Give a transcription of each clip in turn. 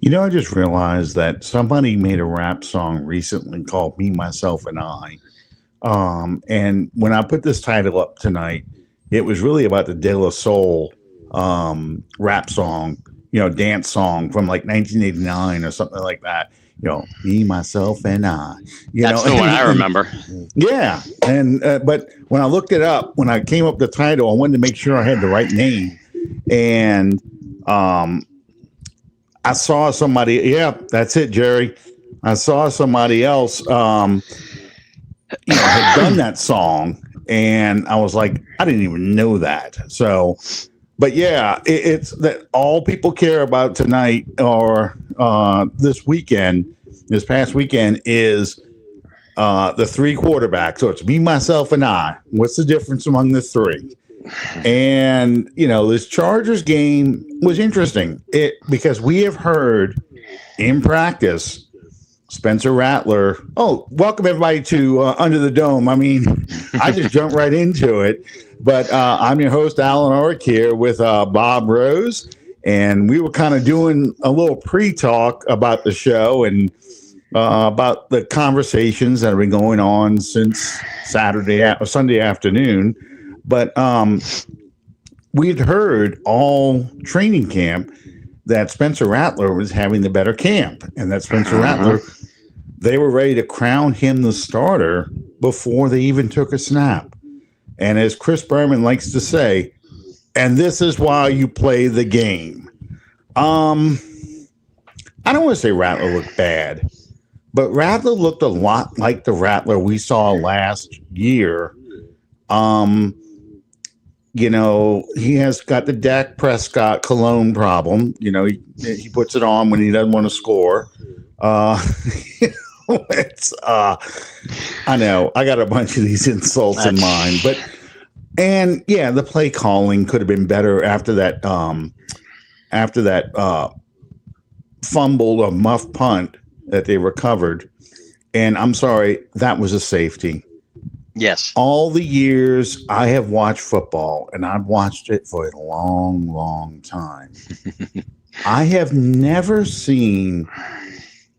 I just realized that somebody made a rap song recently called Me, Myself, and I. And when I put this title up tonight, it was really about the De La Soul rap song, dance song from like 1989 or something like that. Me, myself, and I. That's the one I and remember. yeah, and but when I looked it up, when I came up with the title, I wanted to make sure I had the right name, and I saw somebody. Yeah, that's it, Jerry. I saw somebody else, had done that song, and I was like, I didn't even know that. So, but yeah, it's that all people care about tonight or this past weekend is the three quarterbacks. So it's me, myself, and I. What's the difference among the three? And this Chargers game was interesting because we have heard in practice Spencer Rattler. Oh, welcome everybody to Under the Dome. I mean, I just jumped right into it, but I'm your host Allen Ulrich here with Bob Rose, and we were kind of doing a little pre-talk about the show and about the conversations that have been going on since Sunday afternoon. But we'd heard all training camp that Spencer Rattler was having the better camp, and that Spencer Rattler, they were ready to crown him the starter before they even took a snap. And as Chris Berman likes to say, and this is why you play the game. I don't want to say Rattler looked bad, but Rattler looked a lot like the Rattler we saw last year. He has got the Dak Prescott cologne problem. He puts it on when he doesn't want to score. I know I got a bunch of these insults in mind, and the play calling could have been better after that fumble or muff punt that they recovered. And I'm sorry, that was a safety. Yes. All the years I have watched football, and I've watched it for a long, long time, I have never seen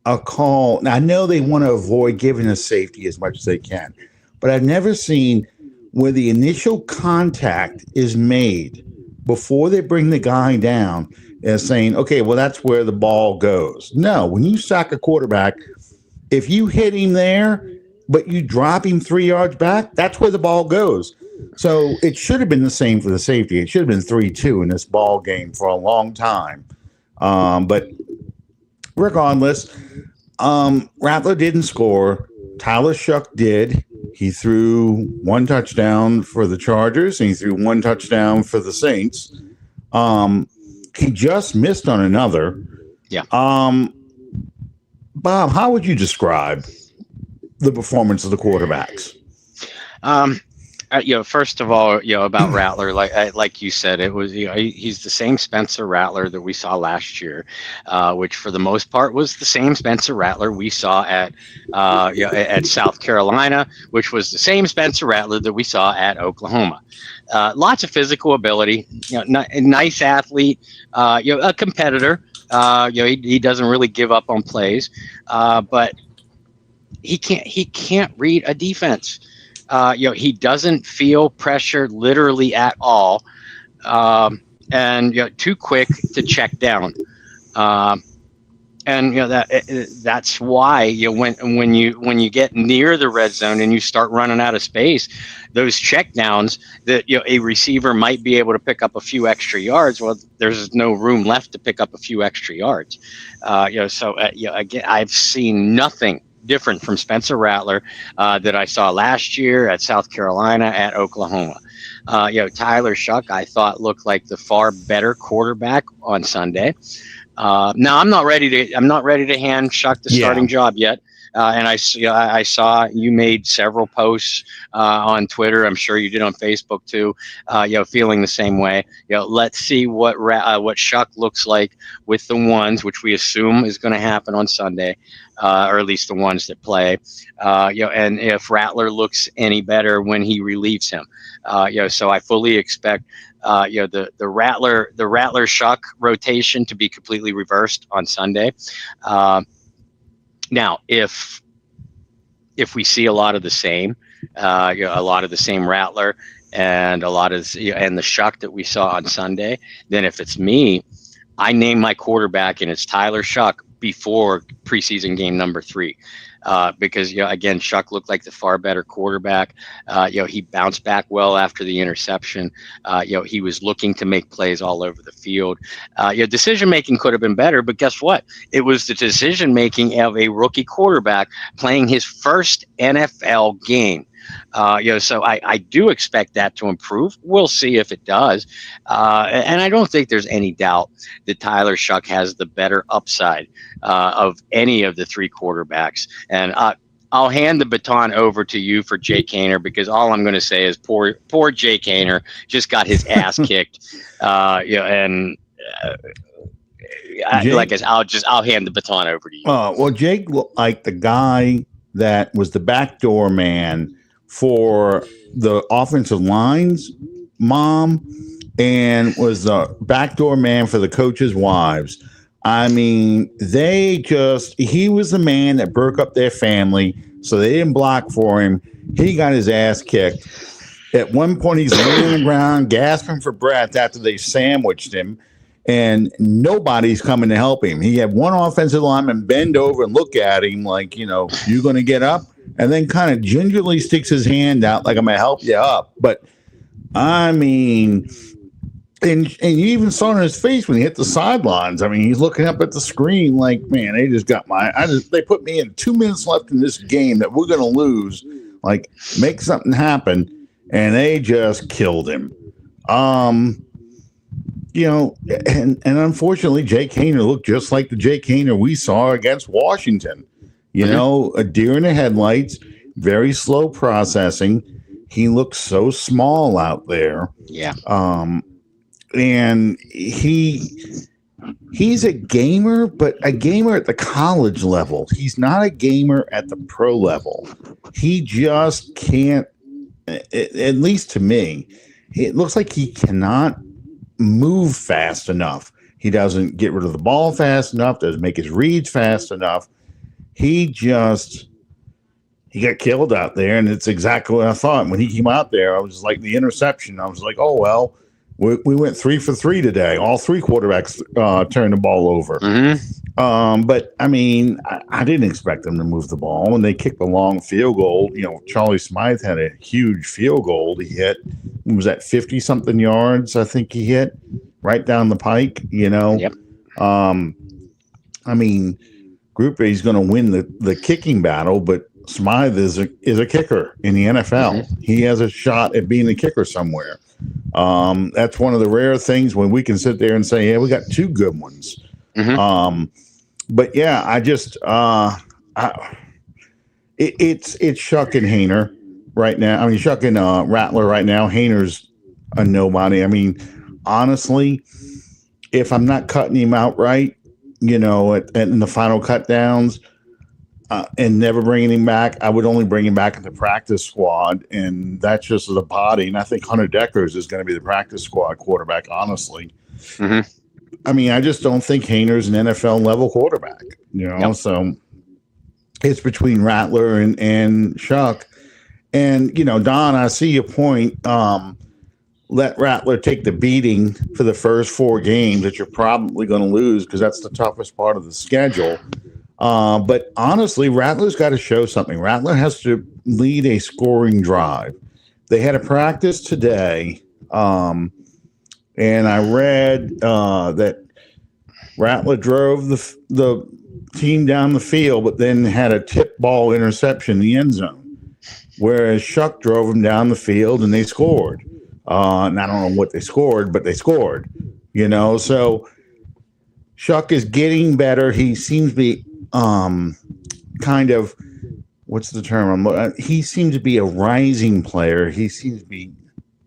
a call. Now, I know they want to avoid giving a safety as much as they can, but I've never seen where the initial contact is made before they bring the guy down as saying, okay, well, that's where the ball goes. No, when you sack a quarterback, if you hit him there, but you drop him 3 yards back, that's where the ball goes. So it should have been the same for the safety. It should have been 3-2 in this ball game for a long time. But regardless, Rattler didn't score. Tyler Shough did. He threw one touchdown for the Chargers, and he threw one touchdown for the Saints. He just missed on another. Yeah. Bob, how would you describe the performance of the quarterbacks? First of all, about Rattler, like you said, it was he's the same Spencer Rattler that we saw last year, which for the most part was the same Spencer Rattler we saw at South Carolina, which was the same Spencer Rattler that we saw at Oklahoma. Lots of physical ability, a nice athlete, a competitor. He doesn't really give up on plays, but he can't read a defense. He doesn't feel pressure literally at all, and too quick to check down. And that's why when you get near the red zone and you start running out of space, those checkdowns that a receiver might be able to pick up a few extra yards. Well, there's no room left to pick up a few extra yards. Again, I've seen nothing different from Spencer Rattler that I saw last year at South Carolina, at Oklahoma. Tyler Shough, I thought, looked like the far better quarterback on Sunday. Now I'm not ready to hand Shough the starting job yet. And I saw you made several posts on Twitter. I'm sure you did on Facebook too. Feeling the same way. Let's see what Shough looks like with the ones, which we assume is going to happen on Sunday, or at least the ones that play. And if Rattler looks any better when he relieves him. So I fully expect the Rattler Shough rotation to be completely reversed on Sunday. Now, if we see a lot of the same, a lot of the same Rattler and a lot of and the Shough that we saw on Sunday, then if it's me, I name my quarterback and it's Tyler Shough before preseason game number 3. Because again, Shough looked like the far better quarterback. He bounced back well after the interception. He was looking to make plays all over the field. Decision making could have been better, but guess what? It was the decision making of a rookie quarterback playing his first NFL game. So I do expect that to improve. We'll see if it does. And I don't think there's any doubt that Tyler Shough has the better upside of any of the 3 quarterbacks. And I'll hand the baton over to you for Jake Haener, because all I'm going to say is poor Jake Haener just got his ass kicked. And like I said, I'll hand the baton over to you. Well, Jake looked like the guy that was the backdoor man for the offensive line's mom and was the backdoor man for the coaches' wives. I mean, he was the man that broke up their family, so they didn't block for him. He got his ass kicked. At one point, he's laying on the ground, gasping for breath after they sandwiched him, and nobody's coming to help him. He had one offensive lineman bend over and look at him like, you going to get up? And then kind of gingerly sticks his hand out like I'm going to help you up. But, I mean, and you even saw it in his face when he hit the sidelines. I mean, he's looking up at the screen like, man, they just got they put me in 2 minutes left in this game that we're going to lose. Like, make something happen. And they just killed him. And unfortunately, Jake Haener looked just like the Jake Haener we saw against Washington. A deer in the headlights, very slow processing. He looks so small out there. Yeah. And he's a gamer, but a gamer at the college level. He's not a gamer at the pro level. He just can't, at least to me, it looks like he cannot move fast enough. He doesn't get rid of the ball fast enough, doesn't make his reads fast enough. He got killed out there, and it's exactly what I thought. When he came out there, I was like, the interception, I was like, oh, well, we went 3 for 3 today. All 3 quarterbacks turned the ball over. Mm-hmm. But, I mean, I didn't expect them to move the ball. When they kicked the long field goal, Charlie Smythe had a huge field goal. He hit, was that 50-something yards, I think he hit, right down the pike, Yep. I mean, Group A is going to win the kicking battle, but Smythe is a kicker in the NFL. Mm-hmm. He has a shot at being a kicker somewhere. That's one of the rare things when we can sit there and say, yeah, we got 2 good ones. Mm-hmm. But yeah, it's Shough and Haener right now. I mean, Shough and Rattler right now. Haener's a nobody. I mean, honestly, if I'm not cutting him outright, in the final cut downs and never bringing him back, I would only bring him back in the practice squad, and that's just the body. And I think Hunter Deckers is going to be the practice squad quarterback, honestly. Mm-hmm. I mean, I just don't think Haener's an NFL level quarterback, Yep. So it's between Rattler and Shough. And, Don, I see your point. Let Rattler take the beating for the first 4 games that you're probably going to lose, because that's the toughest part of the schedule. But honestly, Rattler's got to show something. Rattler has to lead a scoring drive. They had a practice today, and I read that Rattler drove the team down the field, but then had a tip ball interception in the end zone, whereas Shough drove them down the field and they scored. And I don't know what they scored, but they scored, so Shough is getting better. He seems to be kind of, what's the term? He seems to be a rising player. He seems to be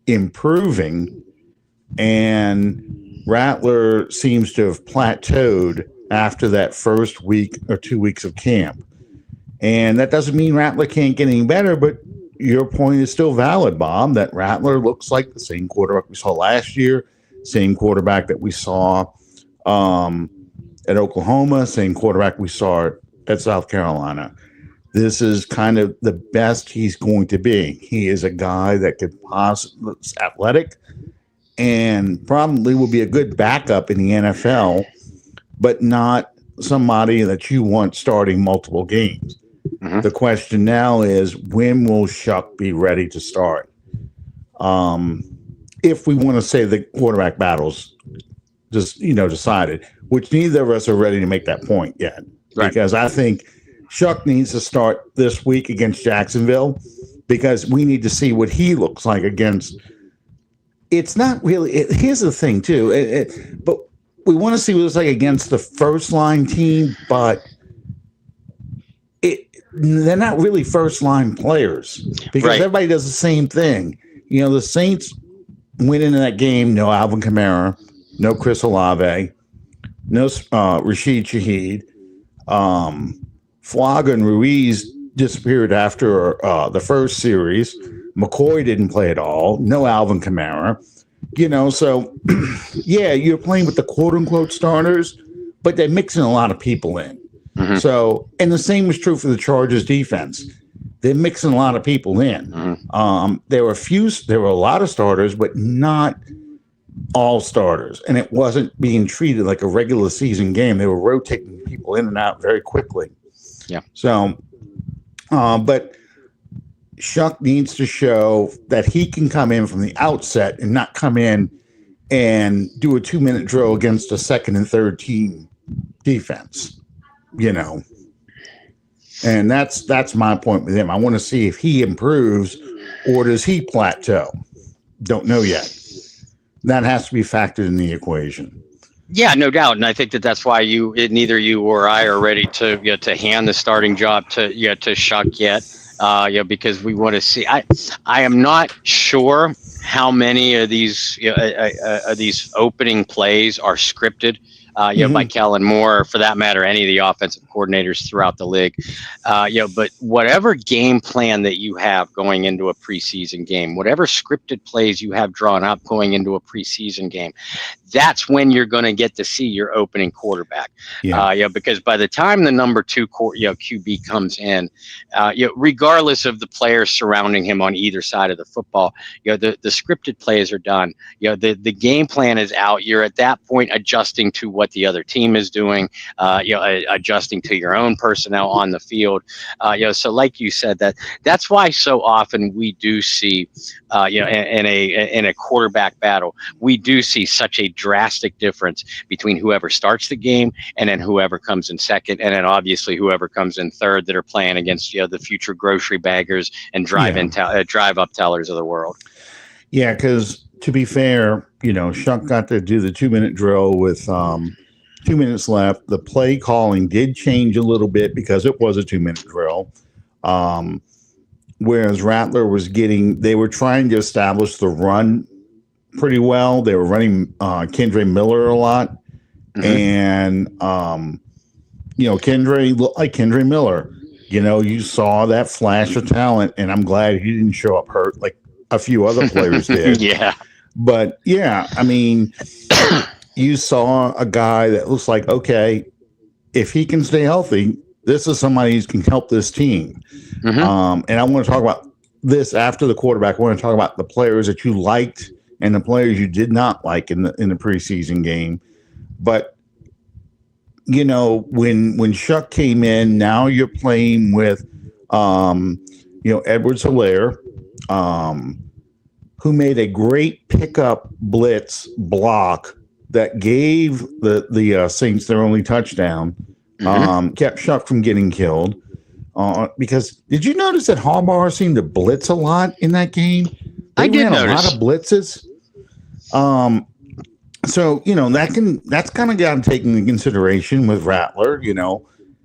improving, and Rattler seems to have plateaued after that first week or 2 weeks of camp. And that doesn't mean Rattler can't get any better, but your point is still valid, Bob, that Rattler looks like the same quarterback we saw last year, same quarterback that we saw at Oklahoma, same quarterback we saw at South Carolina. This is kind of the best he's going to be. He is a guy that could possibly athletic and probably will be a good backup in the NFL, but not somebody that you want starting multiple games. Mm-hmm. The question now is, when will Shough be ready to start? If we want to say the quarterback battle's just, decided, which neither of us are ready to make that point yet. Right. Because I think Shough needs to start this week against Jacksonville, because we need to see what he looks like against. It's not really. Here's the thing, too. But we want to see what it's like against the first line team, but they're not really first line players, because everybody does the same thing. The Saints went into that game, no Alvin Kamara, no Chris Olave, no Rashid Shaheed. Flagg and Ruiz disappeared after the first series. McCoy didn't play at all. No Alvin Kamara. So, yeah, you're playing with the quote-unquote starters, but they're mixing a lot of people in. Mm-hmm. So, and the same was true for the Chargers defense. They're mixing a lot of people in. Mm-hmm. There were a lot of starters, but not all starters. And it wasn't being treated like a regular season game. They were rotating people in and out very quickly. Yeah. So, but Shough needs to show that he can come in from the outset and not come in and do a 2-minute drill against a second and third team defense, And that's my point with him. I want to see if he improves or does he plateau. Don't know yet. That has to be factored in the equation. Yeah, no doubt, and I think that's why neither you or I are ready to to hand the starting job to Shough yet, because we want to see. I am not sure how many of these opening plays are scripted. By Kellen Moore, or for that matter, any of the offensive coordinators throughout the league. But whatever game plan that you have going into a preseason game, whatever scripted plays you have drawn up going into a preseason game, that's when you're going to get to see your opening quarterback. Because by the time the number 2 QB comes in, regardless of the players surrounding him on either side of the football, the scripted plays are done. The game plan is out. You're at that point adjusting to what the other team is doing, adjusting to your own personnel on the field. So like you said, that's why so often we do see, in a quarterback battle, we do see such a drastic difference between whoever starts the game and then whoever comes in second, and then obviously whoever comes in third that are playing against the future grocery baggers and drive-up tellers of the world. Yeah, because to be fair, Shough got to do the 2-minute drill with 2 minutes left. The play calling did change a little bit because it was a 2-minute drill. Whereas Rattler they were trying to establish the run pretty well. They were running Kendre Miller a lot. Mm-hmm. And, Kendre looked like Kendre Miller. You saw that flash of talent, and I'm glad he didn't show up hurt like a few other players did. Yeah. But, yeah, I mean, you saw a guy that looks like, okay, if he can stay healthy, this is somebody who can help this team. Mm-hmm. And I want to talk about this after the quarterback. I want to talk about the players that you liked and the players you did not like in the preseason game. But, when Shough came in, now you're playing with, Edwards-Helaire, who made a great pickup blitz block that gave the Saints their only touchdown, kept Shough from getting killed. Because did you notice that Harbaugh seemed to blitz a lot in that game? I did notice a lot of blitzes. So that's kind of got taken into consideration with Rattler.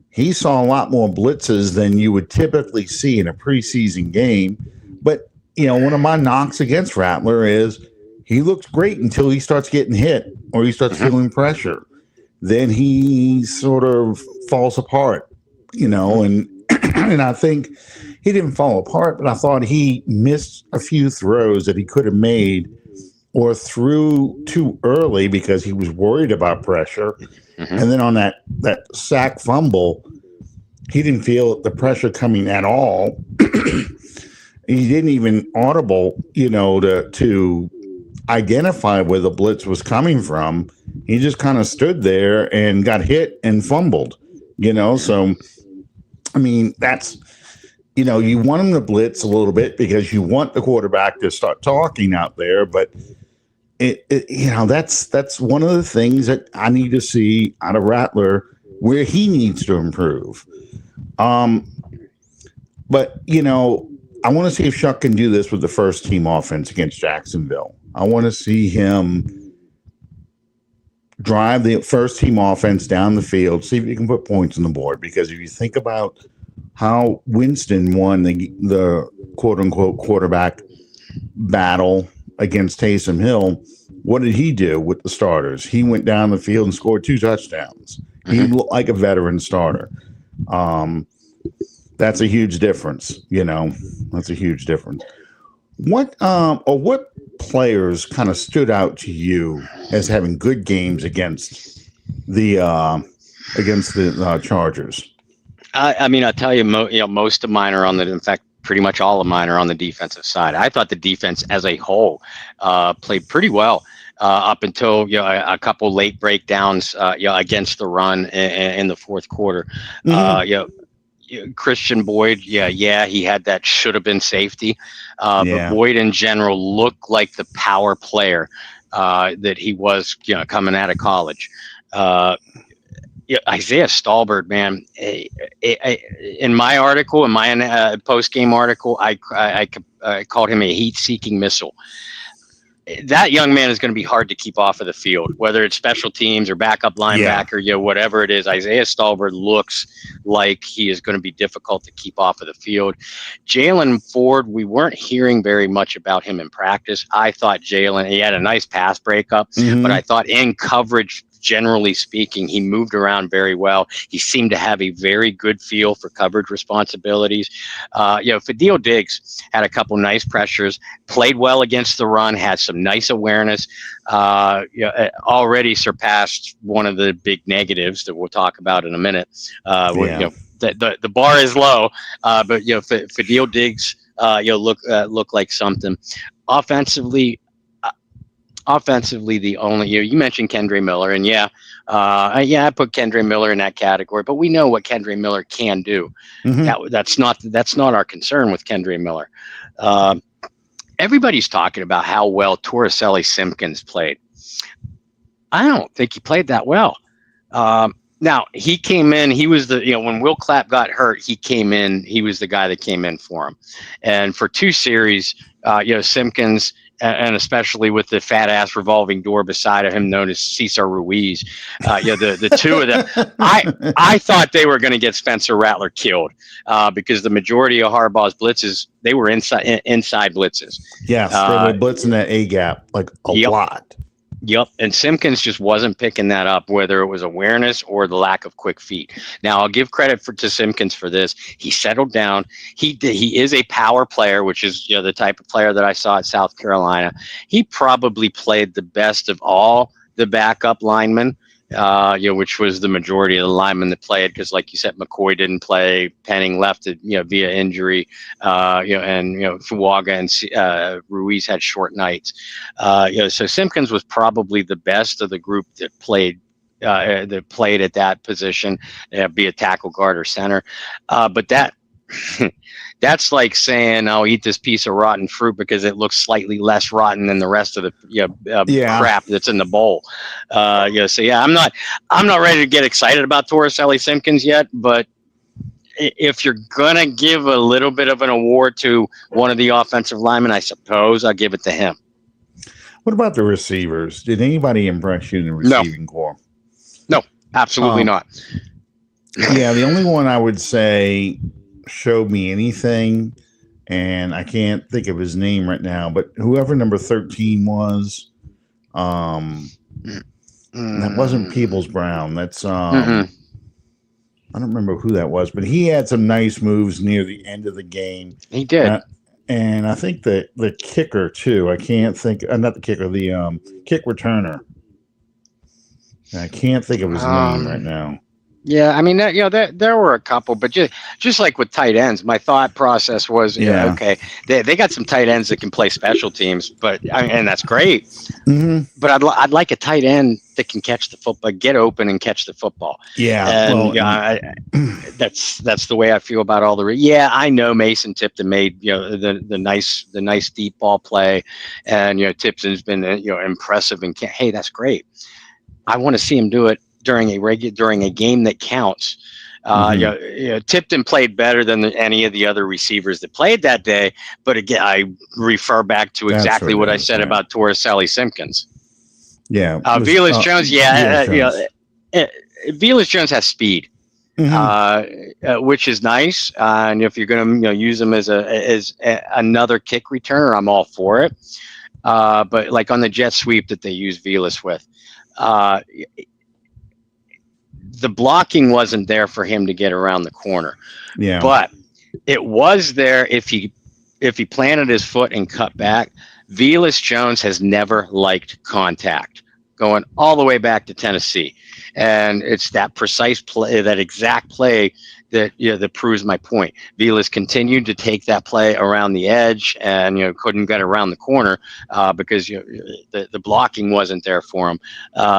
He saw a lot more blitzes than you would typically see in a preseason game. But one of my knocks against Rattler is he looks great until he starts getting hit or he starts feeling pressure. Then he sort of falls apart. And and I think he didn't fall apart, but I thought he missed a few throws that he could have made or threw too early because he was worried about pressure. Mm-hmm. And then on that sack fumble, he didn't feel the pressure coming at all. He didn't even audible, to identify where the blitz was coming from. He just kind of stood there and got hit and fumbled, So, I mean, that's, you want him to blitz a little bit because you want the quarterback to start talking out there. But, that's one of the things that I need to see out of Rattler where he needs to improve. But, I want to see if Shough can do this with the first team offense against Jacksonville. I want to see him drive the first team offense down the field, see if he can put points on the board. Because if you think about how Winston won the quote unquote quarterback battle against Taysom Hill, what did he do with the starters? He went down the field and scored 2 touchdowns. Mm-hmm. He looked like a veteran starter. That's a huge difference, That's a huge difference. What players kind of stood out to you as having good games against the Chargers? I mean, I'll tell you, most of mine are in fact, pretty much all of mine are on the defensive side. I thought the defense as a whole played pretty well up until a couple late breakdowns against the run in the fourth quarter. Mm-hmm. Christian Boyd, he had that should have been safety, but Boyd in general looked like the power player that he was, coming out of college. Isaiah Stallbird, man, in my article, in my post-game article, I called him a heat-seeking missile. That young man is going to be hard to keep off of the field, whether it's special teams or backup linebacker, whatever it is. Isaiah Stallbird looks like he is going to be difficult to keep off of the field. Jalen Ford, we weren't hearing very much about him in practice. I thought he had a nice pass breakup, but I thought in coverage, generally speaking, he moved around very well. He seemed to have a very good feel for coverage responsibilities. Fadil Diggs had a couple nice pressures, played well against the run, had some nice awareness, already surpassed one of the big negatives that we'll talk about in a minute. The bar is low, but Fadil Diggs, look like something. Offensively, the only you mentioned Kendre Miller, and I put Kendre Miller in that category, but we know what Kendre Miller can do. Mm-hmm. That's not our concern with Kendre Miller. Everybody's talking about how well Torricelli Simpkins played. I don't think he played that well. Now he came in. He was when Will Clapp got hurt, he came in. He was the guy that came in for him, and for 2 series, Simpkins. And especially with the fat ass revolving door beside of him, known as Cesar Ruiz, the two of them, I thought they were going to get Spencer Rattler killed because the majority of Harbaugh's blitzes, they were inside blitzes. Yes, they were blitzing that A gap like a lot. Yep, and Simpkins just wasn't picking that up, whether it was awareness or the lack of quick feet. Now, I'll give credit to Simpkins for this. He settled down. He is a power player, which is the type of player that I saw at South Carolina. He probably played the best of all the backup linemen, which was the majority of the linemen that played, because, like you said, McCoy didn't play. Penning left it, via injury, and Fuaga and Ruiz had short nights. So Simpkins was probably the best of the group that played at that position, be a tackle, guard, or center. But that's like saying, I'll eat this piece of rotten fruit because it looks slightly less rotten than the rest of the crap that's in the bowl. I'm not ready to get excited about Torricelli Simpkins yet, but if you're gonna give a little bit of an award to one of the offensive linemen, I suppose I'll give it to him. What about the receivers? Did anybody impress you in the receiving corps? No, absolutely not. The only one I would say showed me anything, and I can't think of his name right now, but whoever number 13 was, that wasn't Peebles Brown. That's I don't remember who that was, but he had some nice moves near the end of the game. He did. And I think the kicker too. I can't think. Not the kicker. The kick returner. I can't think of his name right now. Yeah, I mean, there were a couple, but just like with tight ends, my thought process was, okay, they got some tight ends that can play special teams, and that's great. Mm-hmm. But I'd like a tight end that can catch the football, get open and catch the football. Yeah, and that's the way I feel about all the. I know Mason Tipton made the nice deep ball play, and Tipton's been impressive, and hey, that's great. I want to see him do it during a game that counts. Tipton played better than any of the other receivers that played that day. But again, I refer back to exactly what I said about Torricelli Simpkins. Yeah, Velus Jones. Velus Jones has speed, which is nice. And if you're going to use him as another kick returner, I'm all for it. But like on the jet sweep that they use Velus with. The blocking wasn't there for him to get around the corner. Yeah. But it was there if he planted his foot and cut back. Velus Jones has never liked contact, going all the way back to Tennessee. And it's that precise play, that exact play that proves my point. Velus continued to take that play around the edge and couldn't get around the corner because the blocking wasn't there for him.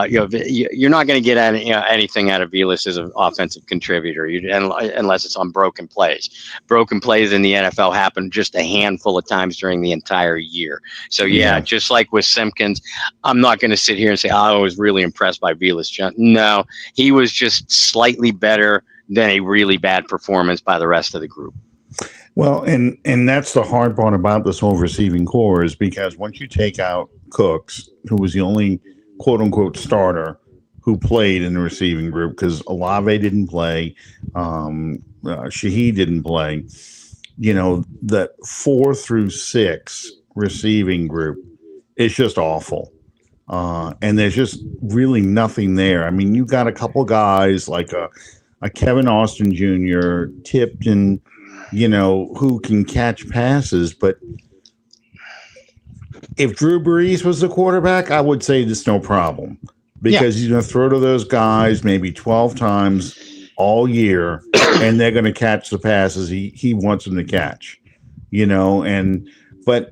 You're not going to get anything out of Velus as an offensive contributor unless it's on broken plays. Broken plays in the NFL happen just a handful of times during the entire year. So just like with Simpkins, I'm not going to sit here and say I was really impressed by Velus Jones. No, he was just slightly better than a really bad performance by the rest of the group. Well, and that's the hard part about this whole receiving core is because once you take out Cooks, who was the only quote-unquote starter who played in the receiving group, because Olave didn't play, Shaheed didn't play, that 4 through 6 receiving group is just awful. And there's just really nothing there. I mean, you got a couple guys like a Kevin Austin Jr., Tipton, who can catch passes. But if Drew Brees was the quarterback, I would say there's no problem because he's going to throw to those guys maybe 12 times all year, and they're going to catch the passes he wants them to catch, but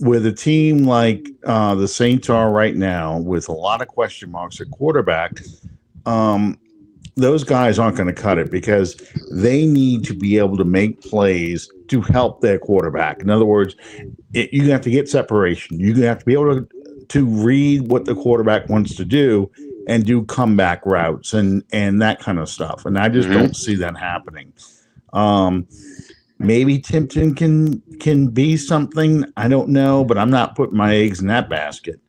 with a team like the Saints are right now, with a lot of question marks at quarterback, those guys aren't going to cut it because they need to be able to make plays to help their quarterback. In other words, you have to get separation. You have to be able to read what the quarterback wants to do and do comeback routes and that kind of stuff. And I just don't see that happening. Maybe Tipton can be something. I don't know, but I'm not putting my eggs in that basket.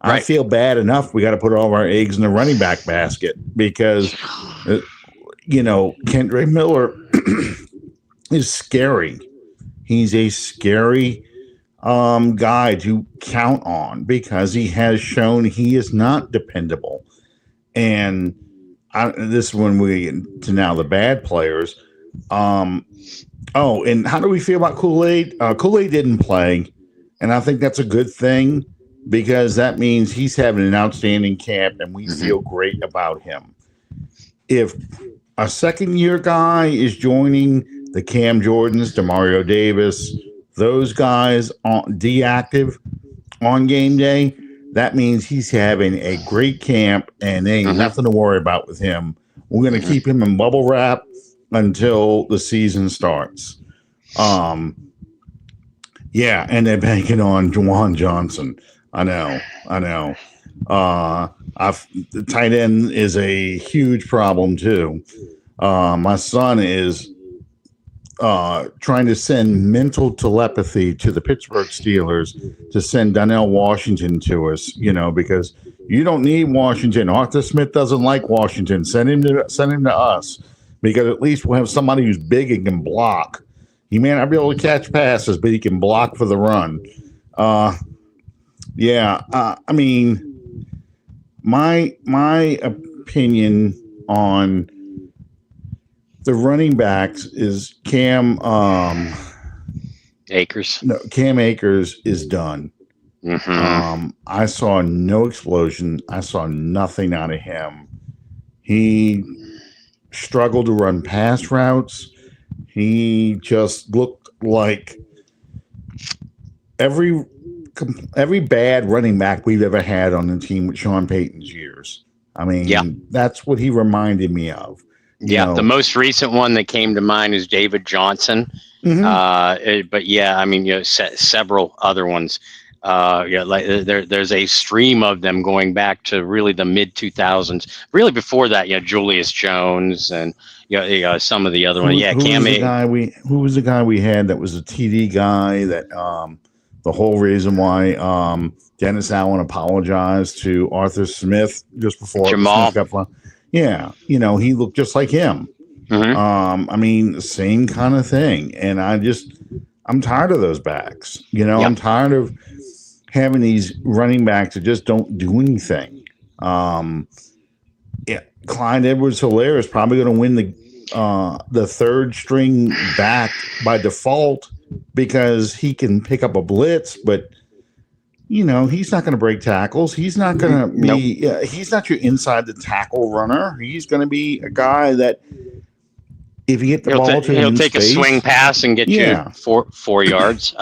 Right. I feel bad enough. We got to put all of our eggs in the running back basket because, Kendrick Miller is scary. He's a scary guy to count on because he has shown he is not dependable. And this is when we get to now the bad players. And how do we feel about Kool-Aid? Kool-Aid didn't play, and I think that's a good thing because that means he's having an outstanding camp, and we feel great about him. If a second-year guy is joining the Cam Jordans, DeMario Davis, those guys on deactive on game day, that means he's having a great camp, and there ain't nothing to worry about with him. We're going to keep him in bubble wrap until the season starts. And they're banking on Juwan Johnson. I know. The tight end is a huge problem too. My son is trying to send mental telepathy to the Pittsburgh Steelers to send Donnell Washington to us, because you don't need Washington. Arthur Smith doesn't like Washington. Send him to us. Because at least we'll have somebody who's big and can block. He may not be able to catch passes, but he can block for the run. I mean, my opinion on the running backs is Cam Akers. No, Cam Akers is done. I saw no explosion. I saw nothing out of him. He struggled to run pass routes. He just looked like every bad running back we've ever had on the team with Sean Payton's years. I mean, that's what he reminded me of. You know, the most recent one that came to mind is David Johnson. But yeah, I mean, several other ones. Like there's a stream of them going back to really the mid 2000s. Really before that, Julius Jones and some of the other ones. Yeah, who was the guy we had that was a TD guy that the whole reason why Dennis Allen apologized to Arthur Smith just before Jamal. Smith got he looked just like him. I mean, the same kind of thing. And I'm tired of those backs. I'm tired of having these running backs that just don't do anything. Clyde Edwards-Helaire is probably going to win the third string back by default because he can pick up a blitz, but he's not going to break tackles. He's not going to be. He's not your inside the tackle runner. He's going to be a guy that if you get the ball to him, he'll take a swing pass and get you 4 yards.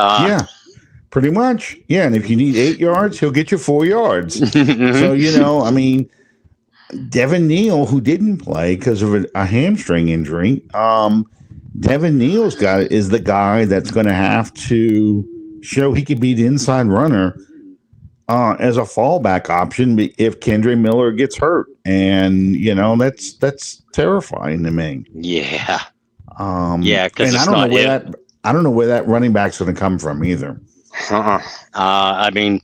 Pretty much. Yeah, and if you need 8 yards, he'll get you 4 yards. So I mean, Devin Neal, who didn't play because of a hamstring injury, Devin Neal's is the guy that's going to have to show he could be the inside runner as a fallback option if Kendre Miller gets hurt, and that's terrifying to me. Yeah, because I don't know where that running back's going to come from either. I mean,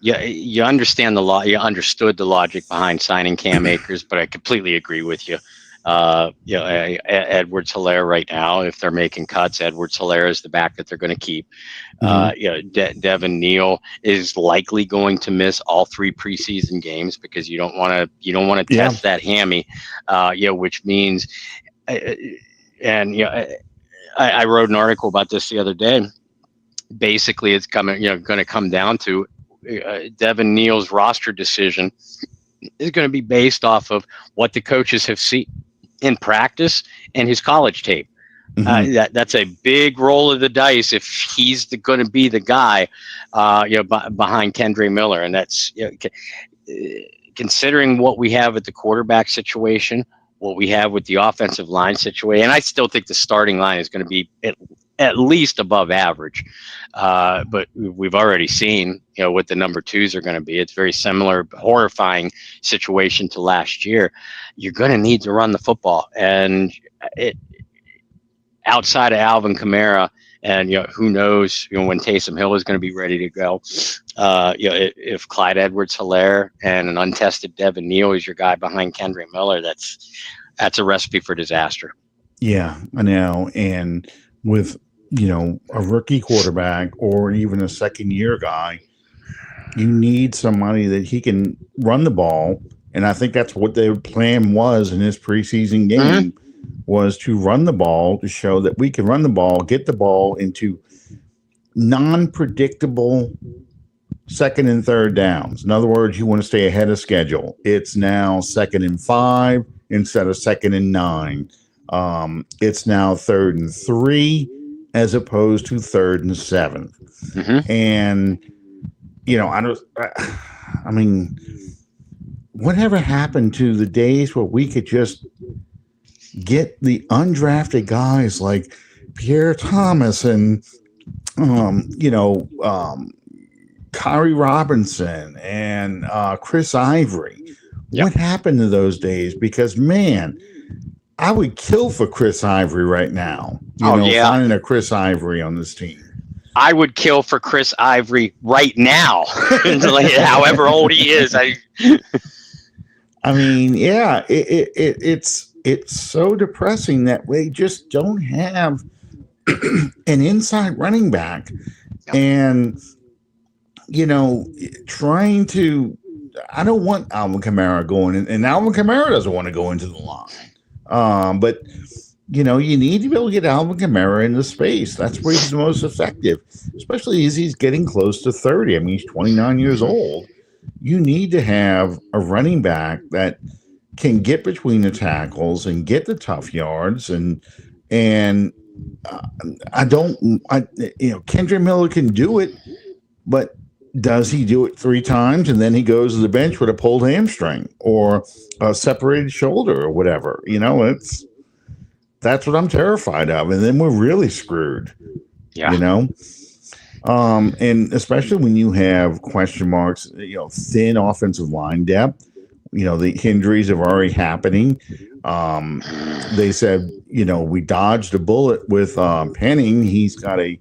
you understand the law. You understood the logic behind signing Cam Akers, but I completely agree with you. Edwards-Helaire right now, if they're making cuts, Edwards-Helaire is the back that they're going to keep. Devin Neal is likely going to miss all 3 preseason games because you don't want to test that hammy, which means, I wrote an article about this the other day. Basically, it's going to come down to Devin Neal's roster decision is going to be based off of what the coaches have seen in practice and his college tape. That's a big roll of the dice if he's going to be the guy, behind Kendre Miller, and that's considering what we have at the quarterback situation, what we have with the offensive line situation, and I still think the starting line is going to be at least above average. But we've already seen, what the number 2s are going to be. It's very similar, horrifying situation to last year. You're going to need to run the football, and outside of Alvin Kamara, and who knows, when Taysom Hill is going to be ready to go. If Clyde Edwards-Helaire and an untested Devin Neal is your guy behind Kendre Miller, that's a recipe for disaster. Yeah, I know, and with a rookie quarterback or even a second-year guy, you need somebody that he can run the ball. And I think that's what their plan was in this preseason game, was to run the ball, to show that we can run the ball, get the ball into non-predictable second and third downs. In other words, you want to stay ahead of schedule. It's now 2nd and 5 instead of 2nd and 9. It's now 3rd and 3 as opposed to 3rd and 7. And I mean, whatever happened to the days where we could just get the undrafted guys like Pierre Thomas and Kyrie Robinson and Chris Ivory? What happened to those days? Because man, I would kill for Chris Ivory right now. Finding a Chris Ivory on this team. I would kill for Chris Ivory right now, however old he is. I mean, yeah, it's so depressing that we just don't have an inside running back, and trying to. I don't want Alvin Kamara going, and Alvin Kamara doesn't want to go into the line. But you need to be able to get Alvin Kamara into space. That's where he's the most effective, especially as he's getting close to 30. I mean, he's 29 years old. You need to have a running back that can get between the tackles and get the tough yards. And Kendrick Miller can do it, but does he do it 3 times and then he goes to the bench with a pulled hamstring or a separated shoulder or whatever? That's what I'm terrified of. And then we're really screwed. Yeah. And especially when you have question marks, thin offensive line depth, the injuries are already happening. They said, we dodged a bullet with Penning. He's got a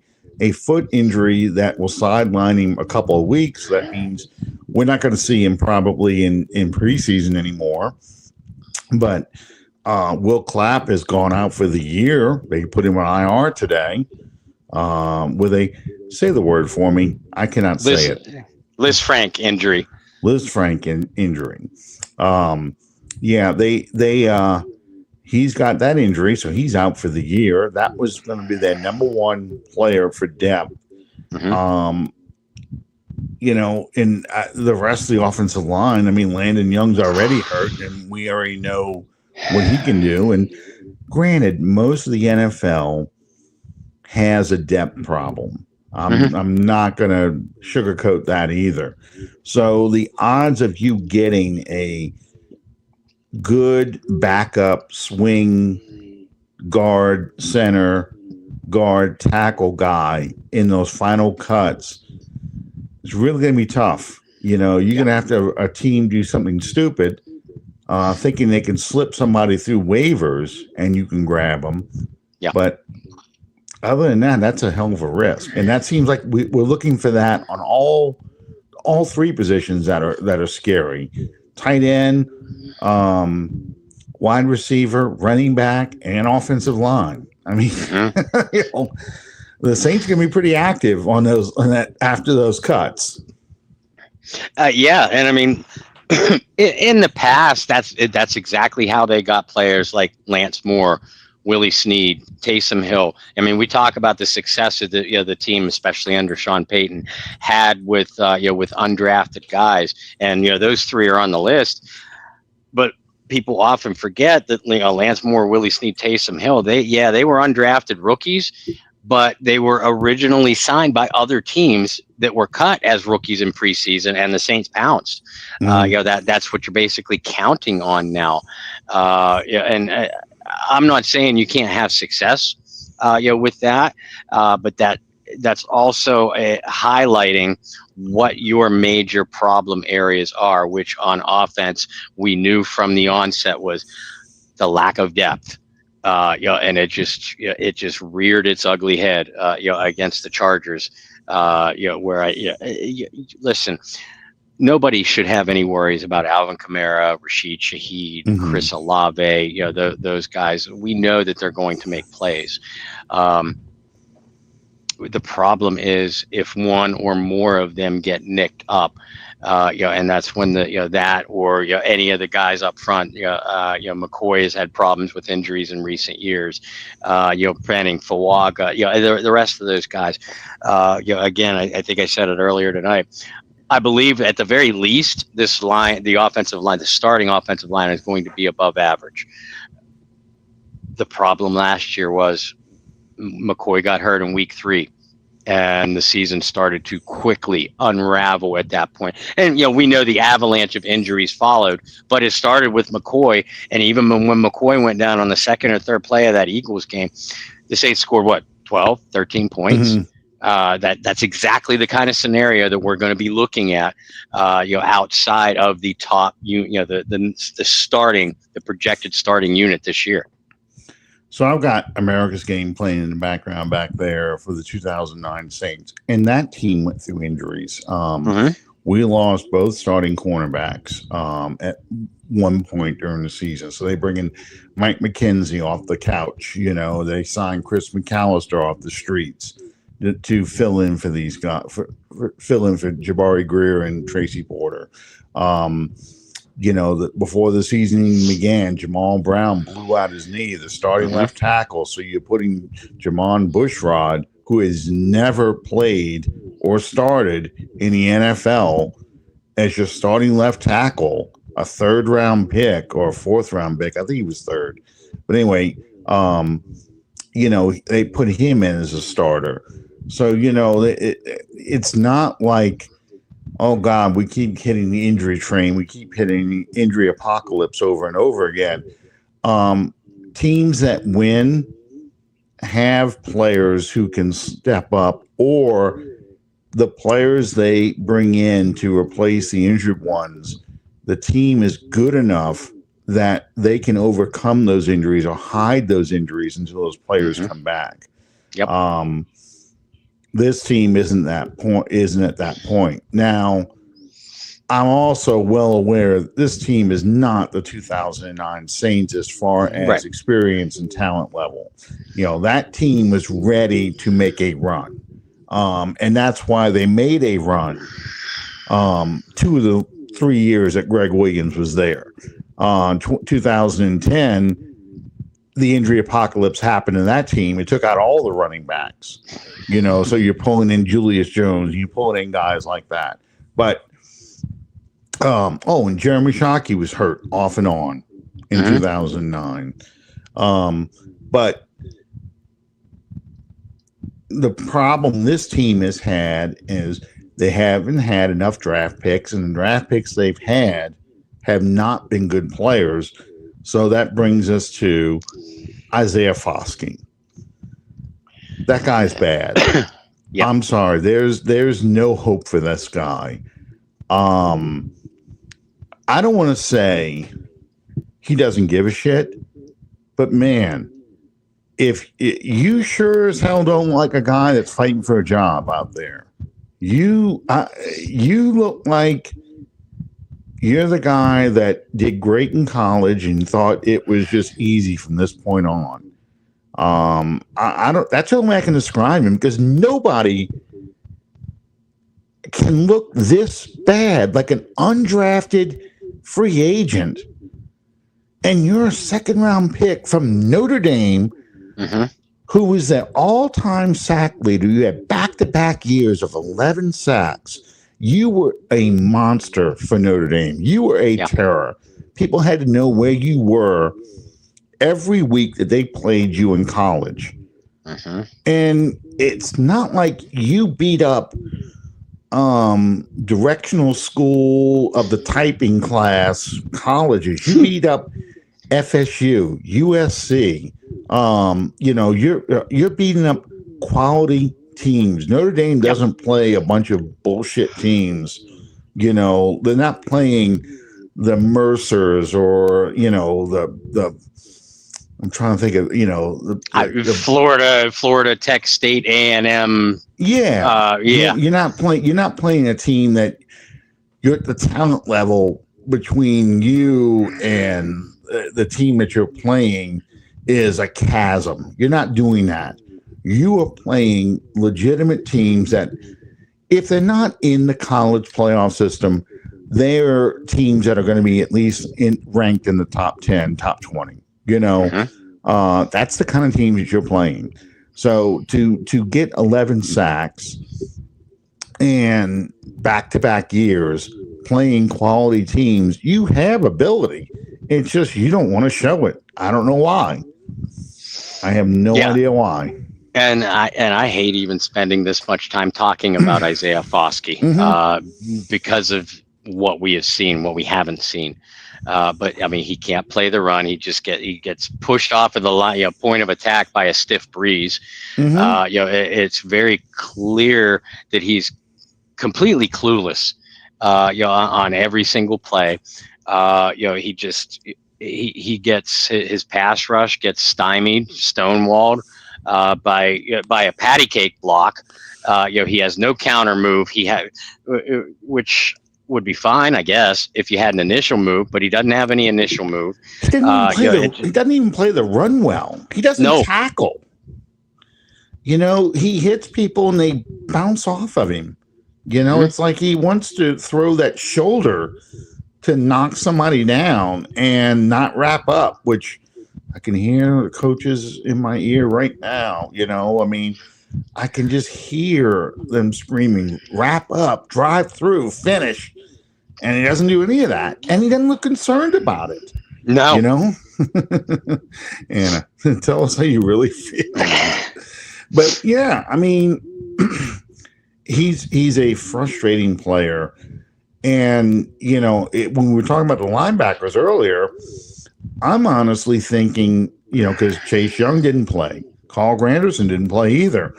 foot injury that will sideline him a couple of weeks. That means we're not going to see him probably in preseason anymore. But Will Clapp has gone out for the year. They put him on IR today with a, say the word for me, I cannot say it. Liz Frank injury. Injury. He's got that injury, so he's out for the year. That was going to be their number one player for depth. Mm-hmm. And the rest of the offensive line, I mean, Landon Young's already hurt, and we already know what he can do. And granted, most of the NFL has a depth problem. I'm not going to sugarcoat that either. So the odds of you getting a good backup swing guard, center, guard, tackle guy in those final cuts is really going to be tough. You're going to have a team do something stupid, thinking they can slip somebody through waivers and you can grab them. Yeah. But other than that, that's a hell of a risk. And that seems like we're looking for that on all 3 positions that are scary. Tight end, wide receiver, running back, and offensive line. I mean, the Saints can be pretty active on that after those cuts. And I mean, in the past, that's exactly how they got players like Lance Moore, Willie Snead, Taysom Hill. I mean, we talk about the success of the team, especially under Sean Payton, had with undrafted guys, and those 3 are on the list. But people often forget that Lance Moore, Willie Snead, Taysom Hill, they were undrafted rookies, but they were originally signed by other teams that were cut as rookies in preseason, and the Saints pounced. That's what you're basically counting on now. I'm not saying you can't have success, with that, but that's also highlighting what your major problem areas are, which on offense we knew from the onset was the lack of depth. And it just reared its ugly head, against the Chargers. Listen. Nobody should have any worries about Alvin Kamara, Rashid Shaheed, Chris Olave, those guys. We know that they're going to make plays. The problem is if one or more of them get nicked up, and that's when any of the guys up front, McCoy has had problems with injuries in recent years. Penning, Fawaga, the rest of those guys. Again, I think I said it earlier tonight. I believe at the very least, this line, the offensive line, the starting offensive line is going to be above average. The problem last year was McCoy got hurt in week 3 and the season started to quickly unravel at that point. And, we know the avalanche of injuries followed, but it started with McCoy. And even when McCoy went down on the second or third play of that Eagles game, the Saints scored 12, 13 points. That's exactly the kind of scenario that we're going to be looking at, outside of the top, the projected starting unit this year. So I've got America's Game playing in the background back there for the 2009 Saints, and that team went through injuries. We lost both starting cornerbacks at one point during the season. So they bring in Mike McKenzie off the couch. They signed Chris McAllister off the streets to fill in for these guys, fill in for Jabari Greer and Tracy Porter. before the season even began, Jamal Brown blew out his knee, the starting left tackle. So you're putting Jamon Bushrod, who has never played or started in the NFL, as your starting left tackle, a 3rd-round pick or a 4th-round pick. I think he was 3rd. But anyway, they put him in as a starter. So, it's not like, oh, God, we keep hitting the injury train. We keep hitting the injury apocalypse over and over again. Teams that win have players who can step up, or the players they bring in to replace the injured ones, the team is good enough that they can overcome those injuries or hide those injuries until those players come back. Yep. This team isn't at that point. Now, I'm also well aware this team is not the 2009 Saints as far as experience and talent level. That team was ready to make a run. And that's why they made a run 2 of the 3 years that Greg Williams was there. 2010, the injury apocalypse happened in that team. It took out all the running backs, so you're pulling in Julius Jones, you're pulling in guys like that. But, and Jeremy Shockey was hurt off and on in 2009. But the problem this team has had is they haven't had enough draft picks, and the draft picks they've had have not been good players. So that brings us to Isaiah Foskey. That guy's bad. Yep. I'm sorry. There's no hope for this guy. I don't want to say he doesn't give a shit, but man, if you sure as hell don't like a guy that's fighting for a job out there, you look like you're the guy that did great in college and thought it was just easy from this point on. I don't. That's the only way I can describe him, because nobody can look this bad, like an undrafted free agent, and you're a 2nd-round pick from Notre Dame, who was their all-time sack leader. You had back-to-back years of 11 sacks. You were a monster for Notre Dame. You were a terror. People had to know where you were every week that they played you in college. And it's not like you beat up directional school of the typing class colleges. You beat up FSU, USC. You're beating up quality teams. Notre Dame doesn't play a bunch of bullshit teams. They're not playing the Mercers or the I'm trying to think of the Florida Tech State A&M. You're not playing a team that you're at the talent level between you and the team that you're playing is a chasm. You're not doing that. You are playing legitimate teams that, if they're not in the college playoff system, they're teams that are going to be at least ranked in the top 10, top 20. That's the kind of teams that you're playing. So to get 11 sacks and back-to-back years playing quality teams, you have ability. It's just you don't want to show it. I don't know why. I have no idea why. And I hate even spending this much time talking about Isaiah Foskey because of what we have seen, what we haven't seen. But I mean, he can't play the run. He gets pushed off of the line, point of attack by a stiff breeze. It's very clear that he's completely clueless. On every single play. He gets his pass rush gets stymied, stonewalled by a patty cake block. He has no counter move. Which would be fine, I guess, if you had an initial move, but he doesn't have any initial move. He doesn't even play the run well. He doesn't tackle. He hits people and they bounce off of him. It's like he wants to throw that shoulder to knock somebody down and not wrap up, which I can hear the coaches in my ear right now. I mean, I can just hear them screaming, wrap up, drive through, finish. And he doesn't do any of that. And he doesn't look concerned about it. No. Anna, tell us how you really feel. But yeah, I mean, he's a frustrating player. And, when we were talking about the linebackers earlier, I'm honestly thinking, because Chase Young didn't play. Carl Granderson didn't play either.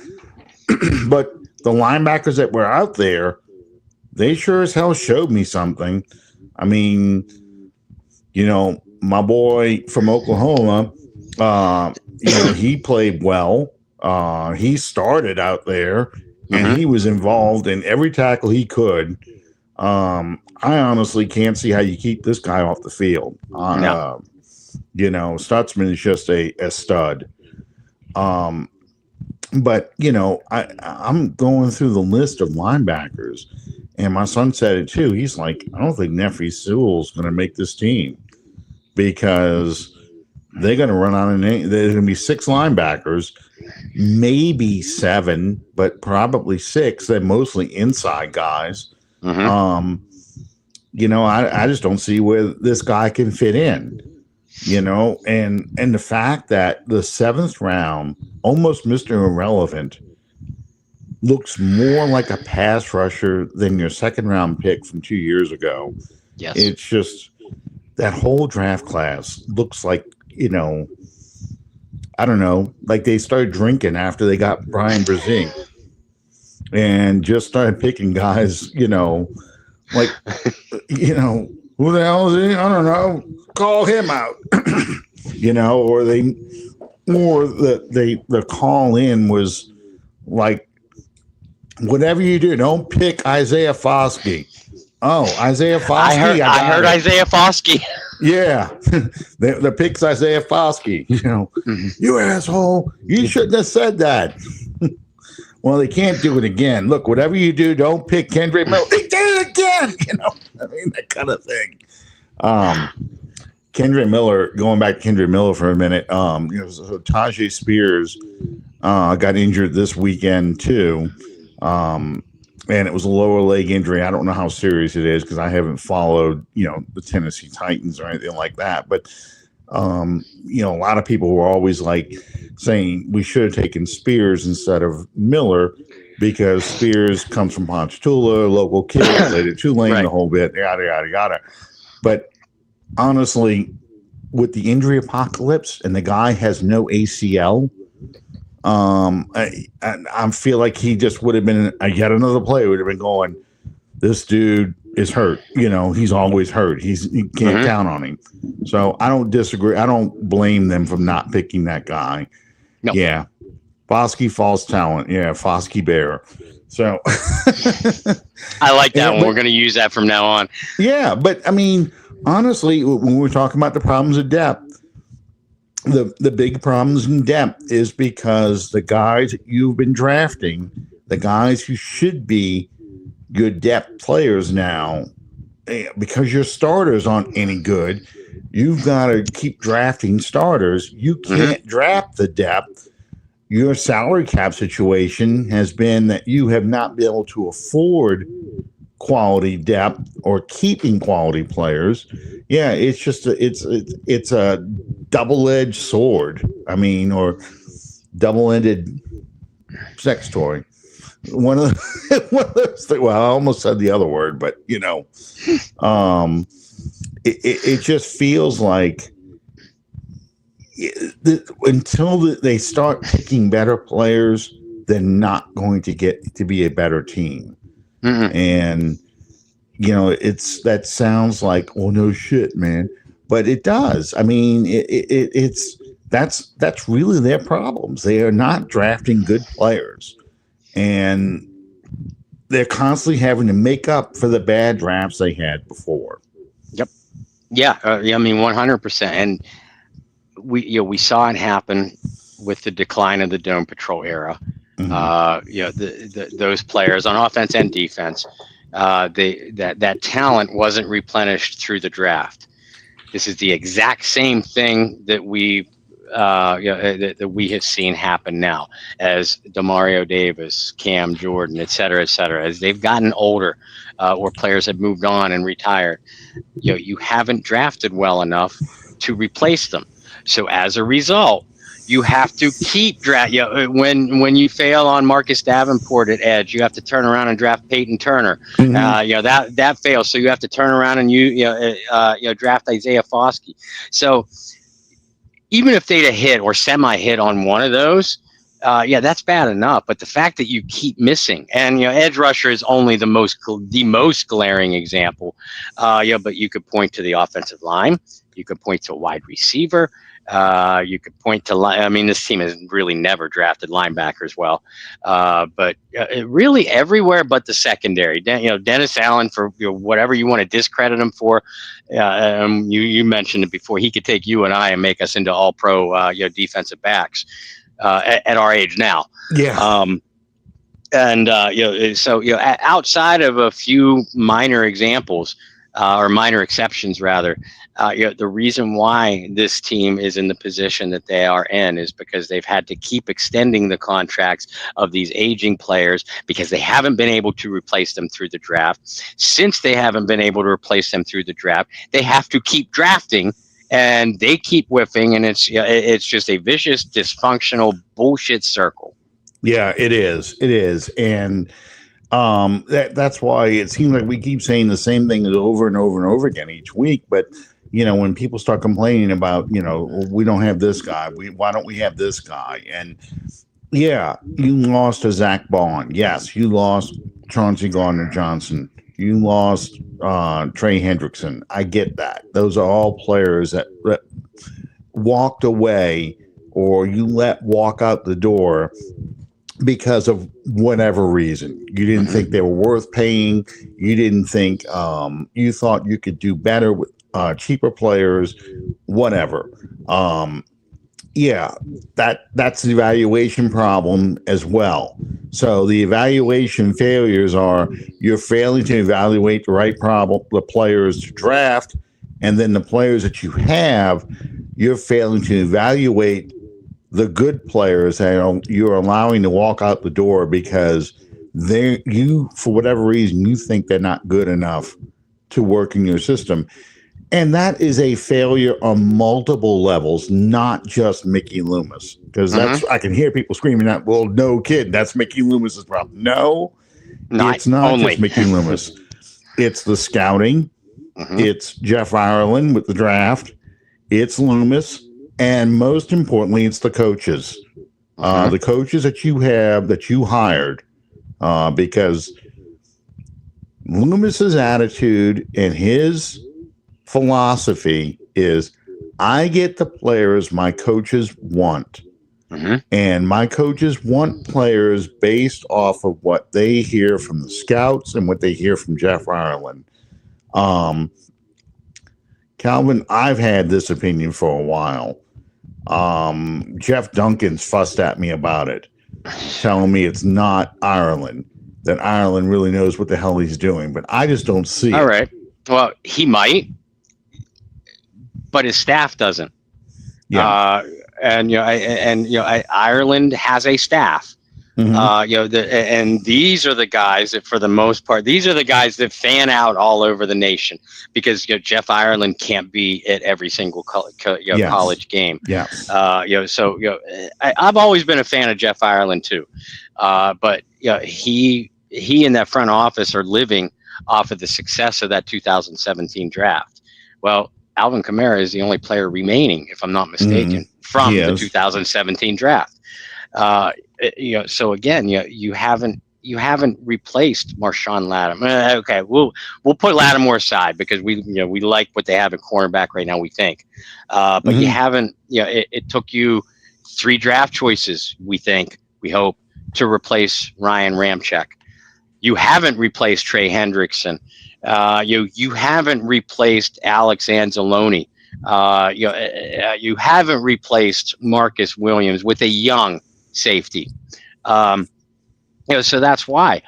But the linebackers that were out there, they sure as hell showed me something. I mean, my boy from Oklahoma, he played well. He started out there, and he was involved in every tackle he could. I honestly can't see how you keep this guy off the field. No. Stutzman is just a stud. But I'm going through the list of linebackers, and my son said it too. He's like, I don't think Nephi Sewell's going to make this team because they're going to run out of name. There's going to be 6 linebackers, maybe 7, but probably 6. They're mostly inside guys. I just don't see where this guy can fit in. And the fact that the 7th round, almost Mr. Irrelevant, looks more like a pass rusher than your 2nd round pick from 2 years ago. Yes. It's just that whole draft class looks like, I don't know, like they started drinking after they got Brian Brzee and just started picking guys, like, who the hell is he? I don't know. Call him out, or the call in was like, whatever you do, don't pick Isaiah Foskey. Oh, Isaiah Foskey. I heard Isaiah Foskey. Yeah, the pick's Isaiah Foskey. You asshole! You shouldn't have said that. Well, they can't do it again. Look, whatever you do, don't pick Kendrick Miller. They did it again. That kind of thing. Kendrick Miller, going back to Kendrick Miller for a minute, so Tajay Spears got injured this weekend too. And it was a lower leg injury. I don't know how serious it is because I haven't followed, the Tennessee Titans or anything like that. But, a lot of people were always like saying we should have taken Spears instead of Miller because Spears comes from Ponchatoula, local kid, played at Tulane, right. The whole bit, yada, yada, yada. But honestly, with the injury apocalypse and the guy has no ACL, I feel like he just would have been yet another player would have been going, this dude is hurt. He's always hurt. You can't count on him. So I don't disagree. I don't blame them for not picking that guy. No. Yeah. Foskey false talent. Yeah. Foskey Bear. So I like that one. We're going to use that from now on. Yeah. But I mean, honestly, when we're talking about the problems of depth, the big problems in depth is because the guys you've been drafting, the guys who should be good depth players now, because your starters aren't any good, you've got to keep drafting starters. You can't draft the depth. Your salary cap situation has been that you have not been able to afford quality depth or keeping quality players. Yeah, it's just it's a double-edged sword. I mean, or double-ended sex toy. One of those things. Well, I almost said the other word, but it just feels like until they start picking better players, they're not going to get to be a better team. And that sounds like, well, no shit, man, but it does. I mean, that's really their problems. They are not drafting good players, and they're constantly having to make up for the bad drafts they had before. Yep. Yeah. I mean, 100%. And we saw it happen with the decline of the Dome Patrol era. Those players on offense and defense, that talent wasn't replenished through the draft. This is the exact same thing that we that we have seen happen now as Demario Davis, Cam Jordan, et cetera, as they've gotten older or players have moved on and retired. You haven't drafted well enough to replace them. So as a result, you have to keep draft. When you fail on Marcus Davenport at edge, you have to turn around and draft Peyton Turner. Mm-hmm. That fails, so you have to turn around and draft Isaiah Foskey. So even if they'd have hit or semi-hit on one of those, that's bad enough. But the fact that you keep missing, and edge rusher is only the most glaring example. But you could point to the offensive line. You could point to a wide receiver. You could point to, this team has really never drafted linebackers well, but really everywhere but the secondary. Dennis Allen, for whatever you want to discredit him for, you mentioned it before. He could take you and I and make us into all-pro defensive backs at our age now. Yeah. Outside of a few minor examples, or minor exceptions rather, the reason why this team is in the position that they are in is because they've had to keep extending the contracts of these aging players because they haven't been able to replace them through the draft. Since they haven't been able to replace them through the draft, they have to keep drafting, and they keep whiffing, and it's just a vicious, dysfunctional bullshit circle. Yeah, it is. It is. And that's why it seems like we keep saying the same thing over and over and over again each week. But, when people start complaining about, we don't have this guy, why don't we have this guy? And yeah, you lost to Zach Bond. Yes, you lost Chauncey Gardner-Johnson. You lost Trey Hendrickson. I get that. Those are all players that walked away, or you let walk out the door because of whatever reason. You didn't think they were worth paying. You didn't think you thought you could do better with cheaper players, whatever. That's the evaluation problem as well. So the evaluation failures are you're failing to evaluate the players to draft, and then the players that you have, you're failing to evaluate the good players that you're allowing to walk out the door because for whatever reason, you think they're not good enough to work in your system. And that is a failure on multiple levels, not just Mickey Loomis. Because I can hear people screaming out, well, no kid, that's Mickey Loomis's problem. No, it's not only just Mickey Loomis. It's the scouting. It's Jeff Ireland with the draft. It's Loomis. And most importantly, it's the coaches. The coaches that you have, that you hired, because Loomis's attitude and his philosophy is, I get the players my coaches want. And my coaches want players based off of what they hear from the scouts and what they hear from Jeff Ireland. Calvin, I've had this opinion for a while. Jeff Duncan's fussed at me about it, telling me it's not Ireland, that Ireland really knows what the hell he's doing, but I just don't see it. All right. Well, he might, but his staff doesn't. Yeah. Ireland has a staff. And these are the guys that, for the most part, that fan out all over the nation because Jeff Ireland can't be at every single college game. Yes. I've always been a fan of Jeff Ireland too, but he and that front office are living off of the success of that 2017 So Alvin Kamara is the only player remaining, if I'm not mistaken, from the 2017 draft. So again, you haven't replaced Marshawn Lattimore. Okay, we'll put Lattimore aside because we like what they have at cornerback right now. We think, but you haven't. It took you 3 draft choices. We hope to replace Ryan Ramczyk. You haven't replaced Trey Hendrickson. You haven't replaced Alex Anzalone. You haven't replaced Marcus Williams with a young safety. So that's why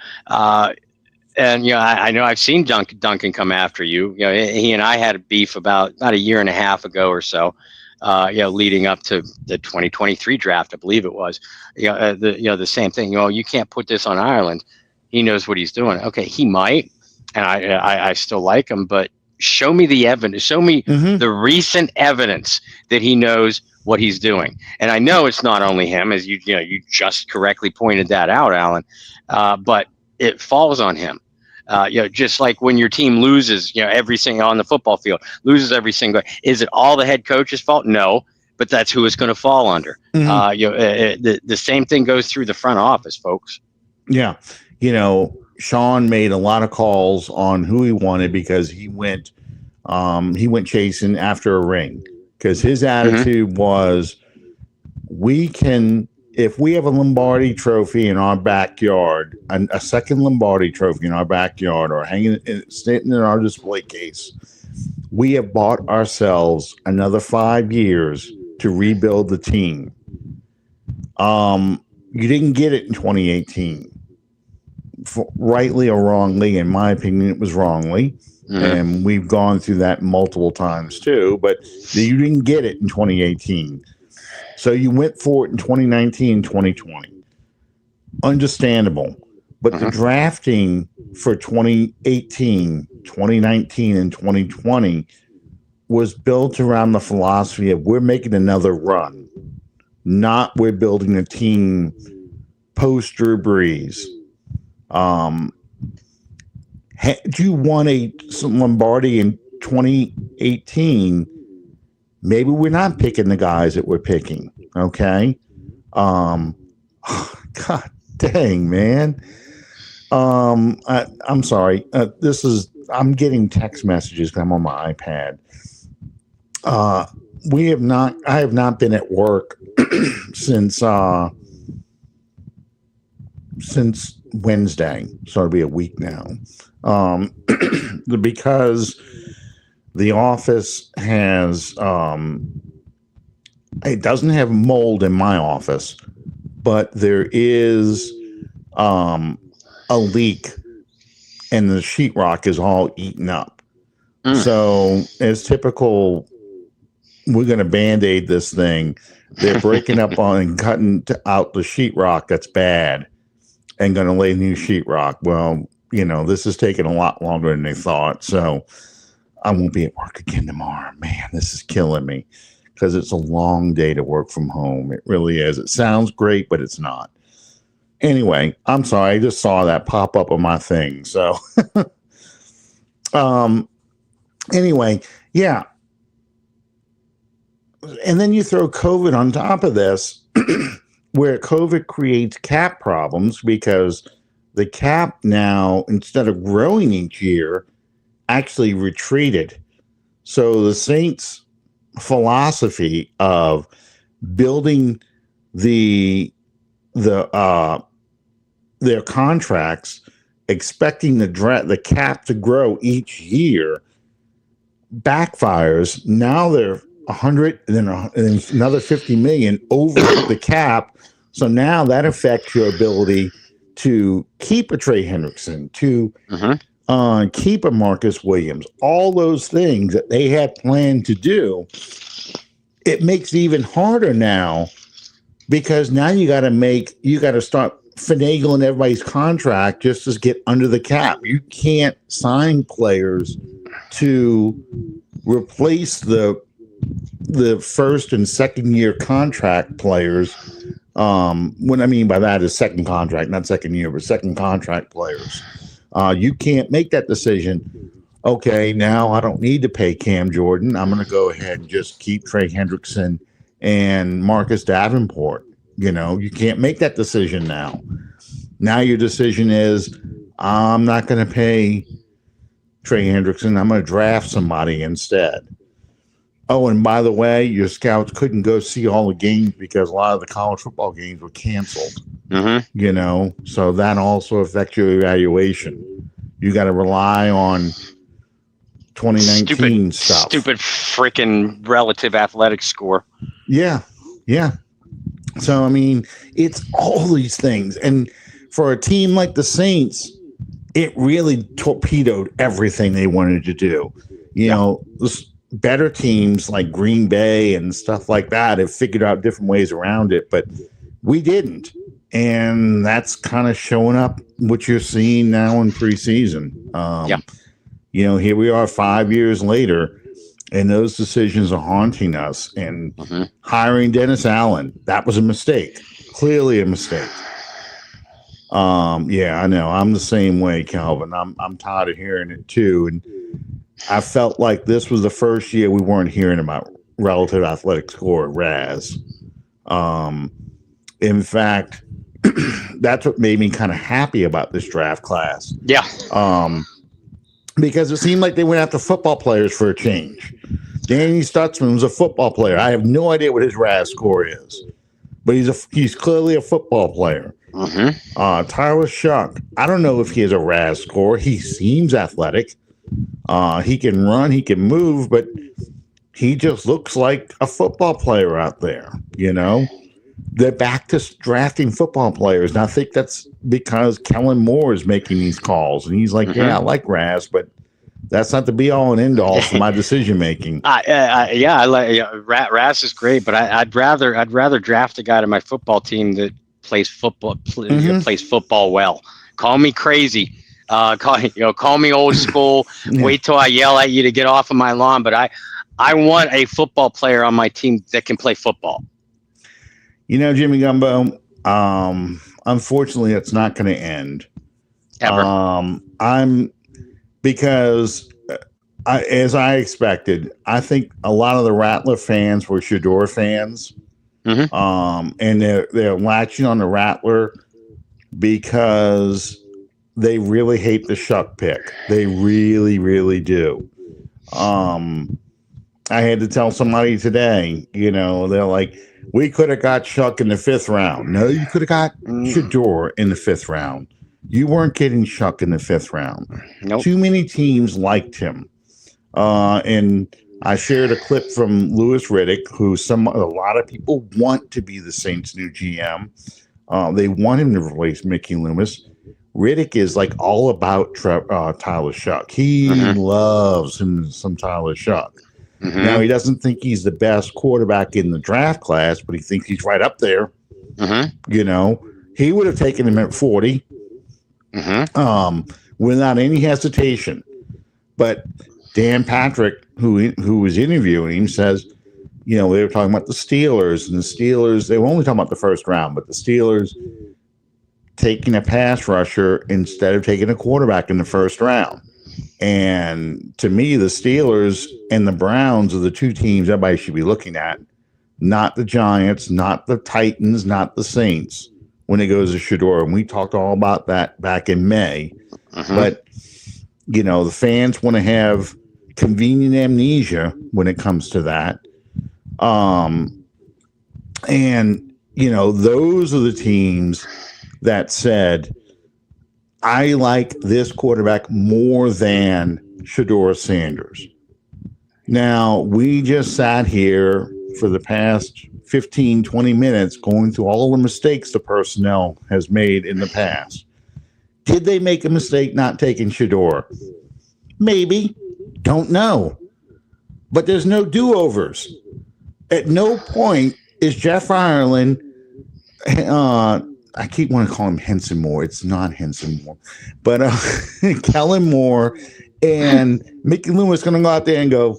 And I know I've seen Duncan come after you. He and I had a beef about a year and a half ago or so. Leading up to the 2023 draft, I believe it was. The same thing. You can't put this on Ireland. He knows what he's doing. Okay, he might, and I still like him, but show me the evidence. Show me the recent evidence that he knows what he's doing. And I know it's not only him, as you just correctly pointed that out, Alan, but it falls on him. Just like when your team loses, every single on the football field, loses every single. Is it all the head coach's fault? No, but that's who it's going to fall under. The same thing goes through the front office, folks. Yeah, Sean made a lot of calls on who he wanted because he went chasing after a ring because his attitude was, if we have a Lombardi trophy in our backyard, a second Lombardi trophy in our backyard or sitting in our display case, we have bought ourselves another 5 years to rebuild the team. You didn't get it in 2018. Rightly or wrongly, in my opinion, it was wrongly. And we've gone through that multiple times too, but you didn't get it in 2018. So you went for it in 2019, 2020. Understandable. But the drafting for 2018, 2019, and 2020 was built around the philosophy of we're making another run, not we're building a team post Drew Brees. Had you won some Lombardi in 2018, maybe we're not picking the guys that we're picking. Okay. God dang, man. I'm sorry. I'm getting text messages because I'm on my iPad. I have not been at work since Wednesday. So it'll be a week now. Because the office has, it doesn't have mold in my office, but there is a leak and the sheetrock is all eaten up. So as typical, we're going to Band-Aid this thing. They're breaking up on and cutting out the sheetrock that's bad and going to lay new sheetrock. Well, this is taking a lot longer than they thought. So I won't be at work again tomorrow. Man, this is killing me because it's a long day to work from home. It really is. It sounds great, but it's not. Anyway, I'm sorry. I just saw that pop up on my thing. So, anyway, yeah. And then you throw COVID on top of this, where COVID creates cap problems because the cap now, instead of growing each year, actually retreated. So the Saints' philosophy of building their contracts, expecting the cap to grow each year, backfires. Now they're 100 and then another 50 million over the cap. So now that affects your ability to keep a Trey Hendrickson, to keep a Marcus Williams, all those things that they had planned to do. It makes it even harder now because now you got to start finagling everybody's contract just to get under the cap. You can't sign players to replace the first and second year contract players. What I mean by that is second contract, not second year, but second contract players. You can't make that decision. Okay, now I don't need to pay Cam Jordan. I'm going to go ahead and just keep Trey Hendrickson and Marcus Davenport. You can't make that decision now. Now your decision is, I'm not going to pay Trey Hendrickson. I'm going to draft somebody instead. Oh, and by the way, your scouts couldn't go see all the games because a lot of the college football games were canceled. So that also affects your evaluation. You got to rely on 2019 stuff. Stupid freaking relative athletic score. Yeah. So, I mean, it's all these things. And for a team like the Saints, it really torpedoed everything they wanted to do. You know, better teams like Green Bay and stuff like that have figured out different ways around it, but we didn't. And that's kind of showing up what you're seeing now in preseason. You know, here we are 5 years later, and those decisions are haunting us. And hiring Dennis Allen, that was a mistake. Clearly a mistake. Yeah, I know. I'm the same way, Calvin. I'm tired of hearing it too. And I felt like this was the first year we weren't hearing about relative athletic score, RAS. In fact, that's what made me kind of happy about this draft class. Yeah. Because it seemed like they went after football players for a change. Danny Stutzman was a football player. I have no idea what his RAS score is, but he's clearly a football player. Tyler Shough, I don't know if he has a RAS score. He seems athletic. He can run, he can move, but he just looks like a football player out there. You know, they're back to drafting football players, and I think that's because Kellen Moore is making these calls, and he's like, "Yeah, I like RAS, but that's not the be all and end all for my decision making." I like RAS is great, but I'd rather draft a guy to my football team that plays football plays football well. Call me crazy, call me old school. Wait till I yell at you to get off of my lawn, but I want a football player on my team that can play football. You know, Jimmy Gumbo, unfortunately, it's not going to end. Ever. Because as I expected, I think a lot of the Rattler fans were Shedeur fans. And they're latching on the Rattler because they really hate the Shough pick. They really, really do. I had to tell somebody today, you know, they're like, we could have got Shough in the 5th round. No, you could have got Shedeur in the 5th round. You weren't getting Shough in the 5th round. Nope. Too many teams liked him. And I shared a clip from Louis Riddick, who a lot of people want to be the Saints' new GM. They want him to replace Mickey Loomis. Riddick is like all about Tyler Shough. He loves him some Tyler Shough. Now, he doesn't think he's the best quarterback in the draft class, but he thinks he's right up there. You know, he would have taken him at 40 without any hesitation. But Dan Patrick, who was interviewing him, says, you know, they were talking about the Steelers, and the Steelers, they were only talking about the 1st round, but the Steelers taking a pass rusher instead of taking a quarterback in the 1st round. And to me, the Steelers and the Browns are the two teams everybody should be looking at, not the Giants, not the Titans, not the Saints when it goes to Shedeur. And we talked all about that back in May. But, you know, the fans want to have convenient amnesia when it comes to that. And, you know, those are the teams that said, I like this quarterback more than Shedeur Sanders. Now, we just sat here for the past 15, 20 minutes going through all the mistakes the personnel has made in the past. Did they make a mistake not taking Shedeur? Maybe. Don't know. But there's no do-overs. At no point is Jeff Ireland, I keep wanting to call him Henson Moore. It's not Henson Moore. But Kellen Moore and Mickey Loomis going to go out there and go,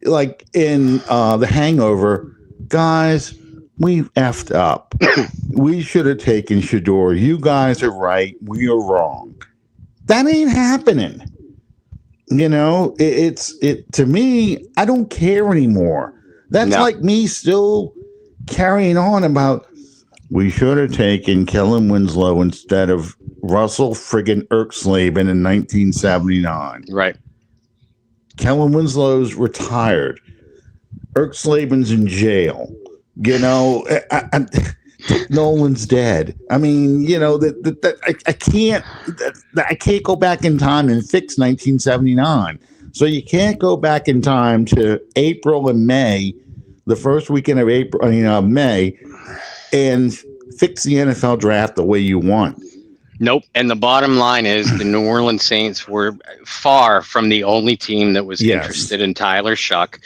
like in The Hangover, guys, we effed up. We should have taken Shedeur. You guys are right. We are wrong. That ain't happening. You know, it to me, I don't care anymore. That's like me still carrying on about, we should have taken Kellen Winslow instead of Russell friggin' Erksleben in 1979. Right. Kellen Winslow's retired. Erksleben's in jail. You know, Nolan's dead. I mean, you know, I can't go back in time and fix 1979. So you can't go back in time to April and May, the first weekend of May, and fix the NFL draft the way you want. Nope. And the bottom line is the New Orleans Saints were far from the only team that was interested in Tyler Shough.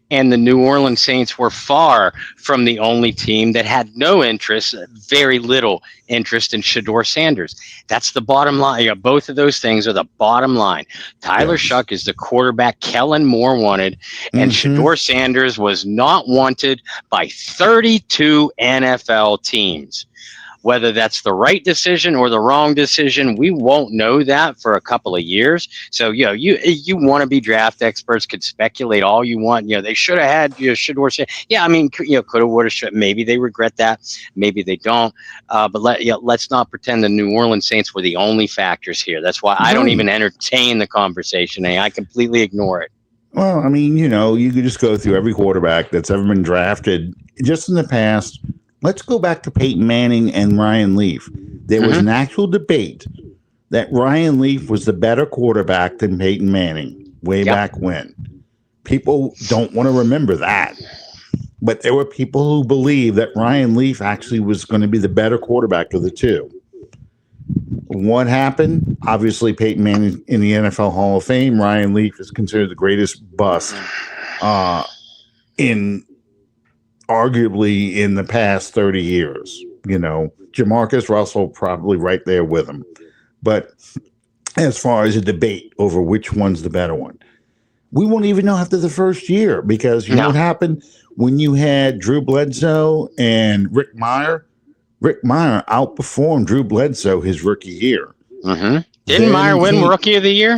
And the New Orleans Saints were far from the only team that had no interest, very little interest in Shedeur Sanders. That's the bottom line. Yeah, both of those things are the bottom line. Tyler Shough is the quarterback Kellen Moore wanted, and Shedeur Sanders was not wanted by 32 NFL teams. Whether that's the right decision or the wrong decision, we won't know that for a couple of years. So, you want to be draft experts, could speculate all you want. They should have had Shedeur Sanders. Yeah, I mean, could have, would have, should. Maybe they regret that. Maybe they don't. But let's not pretend the New Orleans Saints were the only factors here. That's why I don't even entertain the conversation. I completely ignore it. Well, I mean, you could just go through every quarterback that's ever been drafted just in the past. Let's go back to Peyton Manning and Ryan Leaf. There was an actual debate that Ryan Leaf was the better quarterback than Peyton Manning way back when. People don't want to remember that. But there were people who believed that Ryan Leaf actually was going to be the better quarterback of the two. What happened? Obviously, Peyton Manning in the NFL Hall of Fame. Ryan Leaf is considered the greatest bust arguably in the past 30 years. Jamarcus Russell probably right there with him. But as far as a debate over which one's the better one, we won't even know after the first year, because you know what happened when you had Drew Bledsoe and Rick Meyer? Rick Meyer outperformed Drew Bledsoe his rookie year. Didn't Meyer win Rookie of the Year?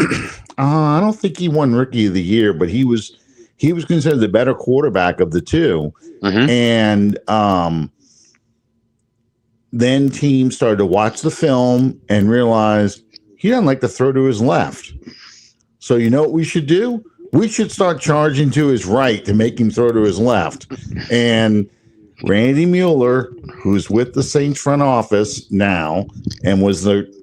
I don't think he won Rookie of the Year, but he was considered the better quarterback of the two. And then teams started to watch the film and realized he doesn't like to throw to his left. So you know what we should do? We should start charging to his right to make him throw to his left. And Randy Mueller, who's with the Saints front office now and was the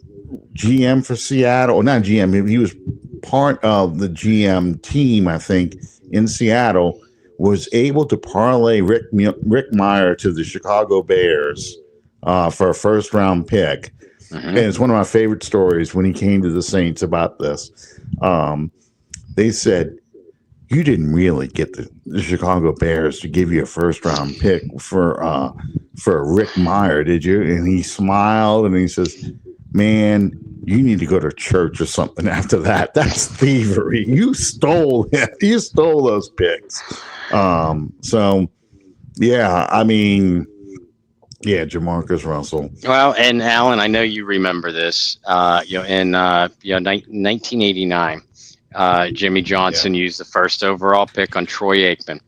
GM for Seattle, or not GM, he was part of the GM team, I think, in Seattle, was able to parlay Rick Meyer to the Chicago Bears for a first-round pick. And it's one of my favorite stories when he came to the Saints about this. They said, you didn't really get the Chicago Bears to give you a first-round pick for Rick Meyer, did you? And he smiled and he says, man, you need to go to church or something after that. That's thievery. You stole it. You stole those picks. Jamarcus Russell. Well, and Alan, I know you remember this. In 1989, Jimmy Johnson used the first overall pick on Troy Aikman.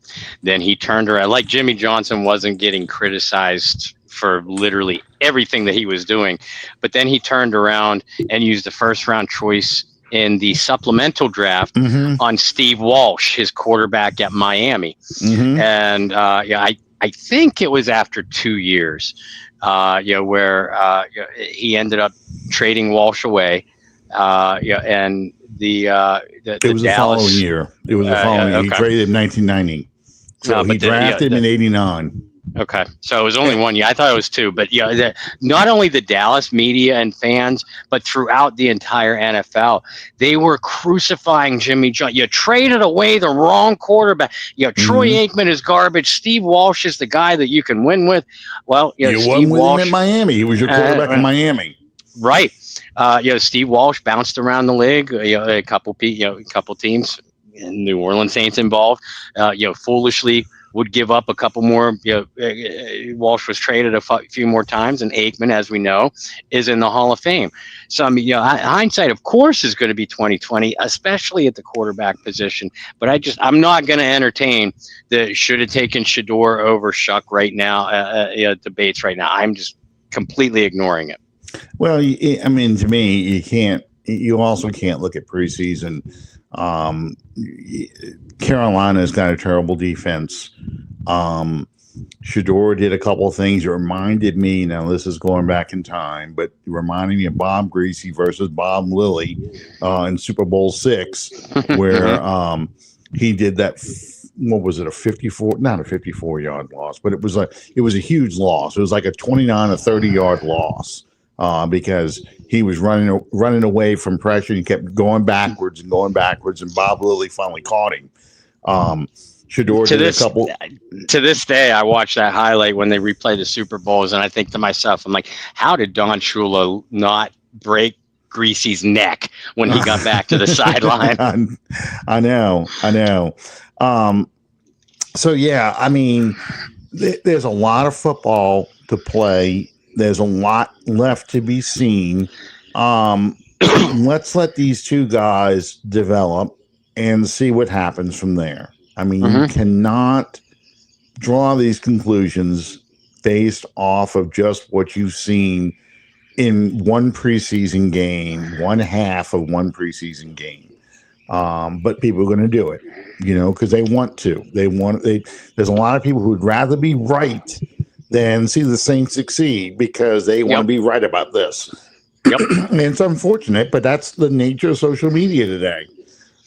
Then he turned around. Like Jimmy Johnson wasn't getting criticized for literally everything that he was doing, but then he turned around and used the first round choice in the supplemental draft on Steve Walsh, his quarterback at Miami. And I think it was after 2 years, where he ended up trading Walsh away. And it was the following year. It was the following year. He traded in 1990. So he drafted him in 89. Okay, so it was only 1 year. I thought it was two, but not only the Dallas media and fans, but throughout the entire NFL, they were crucifying Jimmy Johnson. You traded away the wrong quarterback. Troy Aikman is garbage. Steve Walsh is the guy that you can win with. Well, you won with him in Miami. He was your quarterback in Miami, right? Steve Walsh bounced around the league. A couple teams, New Orleans Saints involved. Foolishly would give up a couple more. Walsh was traded a few more times, and Aikman, as we know, is in the Hall of Fame. So, hindsight, of course, is going to be 2020, especially at the quarterback position. But I'm not going to entertain the should have taken Shedeur over Shough right now debates right now. I'm just completely ignoring it. Well, to me, you can't. You also can't look at preseason. Carolina's got a terrible defense. Shedeur did a couple of things that reminded me, now this is going back in time, but reminding me of Bob Greasy versus Bob Lilly in Super Bowl VI, where he did that. What was it? Not a 54-yard loss, but it was a huge loss. It was like a 29 or 30-yard loss because he was running away from pressure. He kept going backwards, and Bob Lilly finally caught him. Shedeur did a couple. To this day, I watch that highlight when they replay the Super Bowls, and I think to myself, I'm like, how did Don Shula not break Greasy's neck when he got back to the sideline? I know. So yeah, I mean, there's a lot of football to play. There's a lot left to be seen. Let's let these two guys develop and see what happens from there. I mean, you cannot draw these conclusions based off of just what you've seen in one preseason game, one half of one preseason game. But people are going to do it, because they want to. There's a lot of people who would rather be right than see the Saints succeed because they want to be right about this. Yep. And it's unfortunate, but that's the nature of social media today.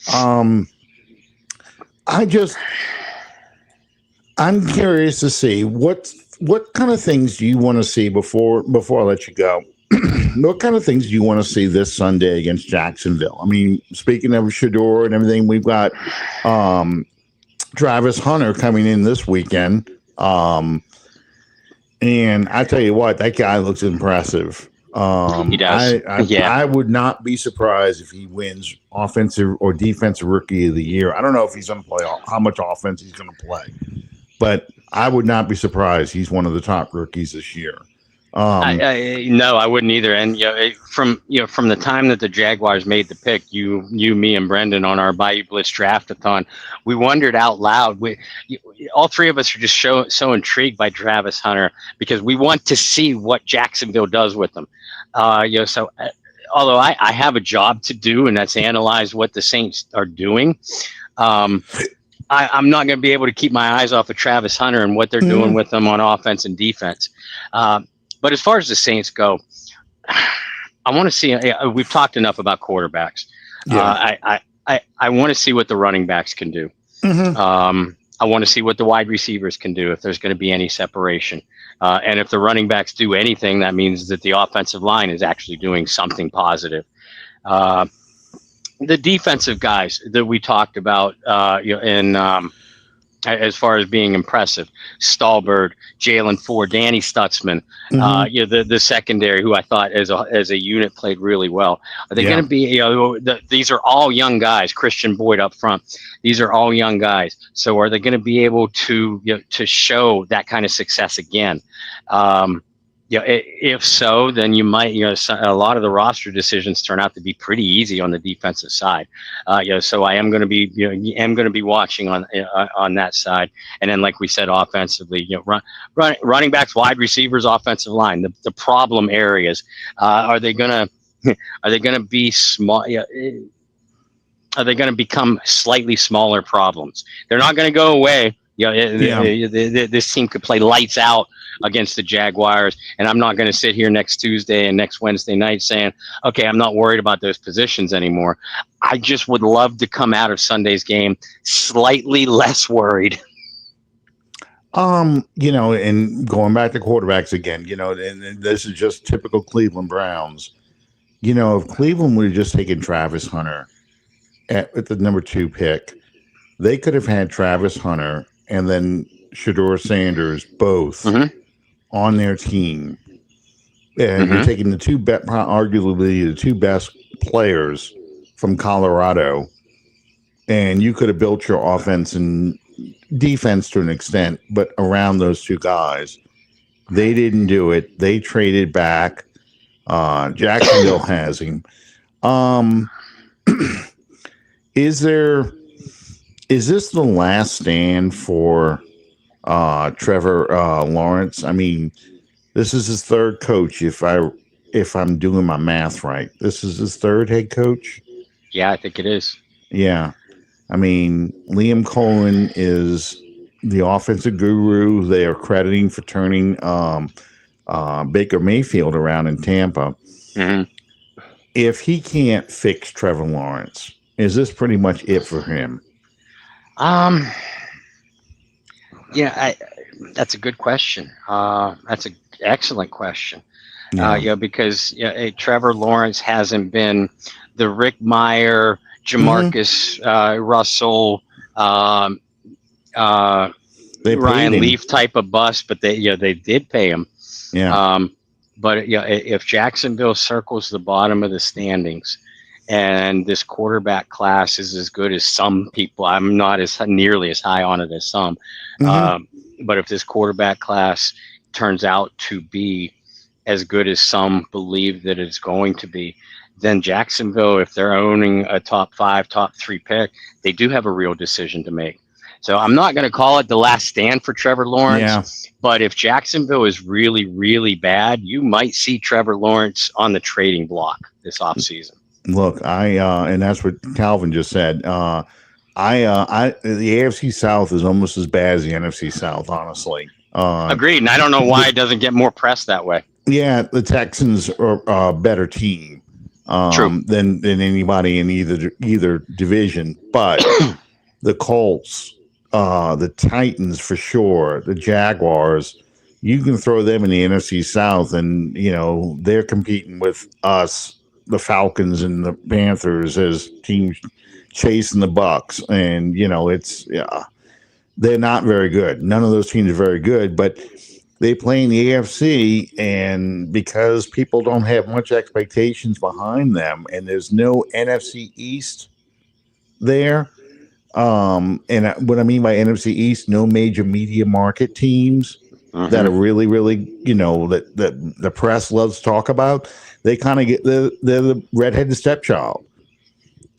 I'm curious to see what kind of things do you want to see before I let you go. What kind of things do you want to see this Sunday against Jacksonville? I mean, speaking of Shedeur and everything, we've got Travis Hunter coming in this weekend. And I tell you what, that guy looks impressive. He does. I would not be surprised if he wins offensive or defensive rookie of the year. I don't know if he's going to play how much offense he's going to play, but I would not be surprised he's one of the top rookies this year. No, I wouldn't either. And from the time that the Jaguars made the pick, me, and Brendan on our Bayou Blitz draftathon, we wondered out loud. All three of us are just so intrigued by Travis Hunter because we want to see what Jacksonville does with him. So although I have a job to do, and that's analyze what the Saints are doing, I'm not going to be able to keep my eyes off of Travis Hunter and what they're doing with him on offense and defense. But as far as the Saints go, I want to see. We've talked enough about quarterbacks. Yeah. I want to see what the running backs can do. I want to see what the wide receivers can do if there's going to be any separation. And if the running backs do anything, that means that the offensive line is actually doing something positive. The defensive guys that we talked about, as far as being impressive, Stallbird, Jalen Ford, Danny Stutzman, the secondary, who I thought as a unit played really well. Are they going to be? These are all young guys. Christian Boyd up front. These are all young guys. So are they going to be able to to show that kind of success again? If so, then you might, a lot of the roster decisions turn out to be pretty easy on the defensive side. So I am going to be watching on that side. And then, like we said, offensively, running backs, wide receivers, offensive line, the problem areas. Are they going to be small? Are they going to become slightly smaller problems? They're not going to go away. This team could play lights out against the Jaguars, and I'm not going to sit here next Tuesday and next Wednesday night saying, okay, I'm not worried about those positions anymore. I just would love to come out of Sunday's game slightly less worried. And going back to quarterbacks again, and this is just typical Cleveland Browns. If Cleveland would have just taken Travis Hunter at the number 2 pick, they could have had Travis Hunter and then Shedeur Sanders both on their team. And you're taking arguably the two best players from Colorado, and you could have built your offense and defense to an extent, but around those two guys. They didn't do it. They traded back. Jacksonville has him. Is this the last stand for Trevor Lawrence? I mean, this is his third coach. If I'm doing my math right, this is his third head coach. Yeah, I think it is. Yeah, I mean, Liam Cohen is the offensive guru. They are crediting for turning Baker Mayfield around in Tampa. If he can't fix Trevor Lawrence, is this pretty much it for him? That's a good question. That's an excellent question. Because Trevor Lawrence hasn't been the Rick Meyer, Jamarcus Russell, Ryan Leaf type of bust, but they did pay him. Yeah. But if Jacksonville circles the bottom of the standings, and this quarterback class is as good as some people, I'm not nearly as high on it as some. But if this quarterback class turns out to be as good as some believe that it's going to be, then Jacksonville, if they're owning a top 5, top 3 pick, they do have a real decision to make. So I'm not going to call it the last stand for Trevor Lawrence, but if Jacksonville is really, really bad, you might see Trevor Lawrence on the trading block this offseason. Look, and that's what Calvin just said. The AFC South is almost as bad as the NFC South, honestly. Agreed, and I don't know why it doesn't get more press that way. Yeah, the Texans are a better team than anybody in either division, but the Colts, the Titans for sure, the Jaguars, you can throw them in the NFC South, and they're competing with us, the Falcons and the Panthers, as teams chasing the Bucks, and they're not very good. None of those teams are very good, but they play in the AFC, and because people don't have much expectations behind them, and there's no NFC East there. And what I mean by NFC East, no major media market teams that are really, really, that the press loves to talk about. They kind of they're the redheaded stepchild.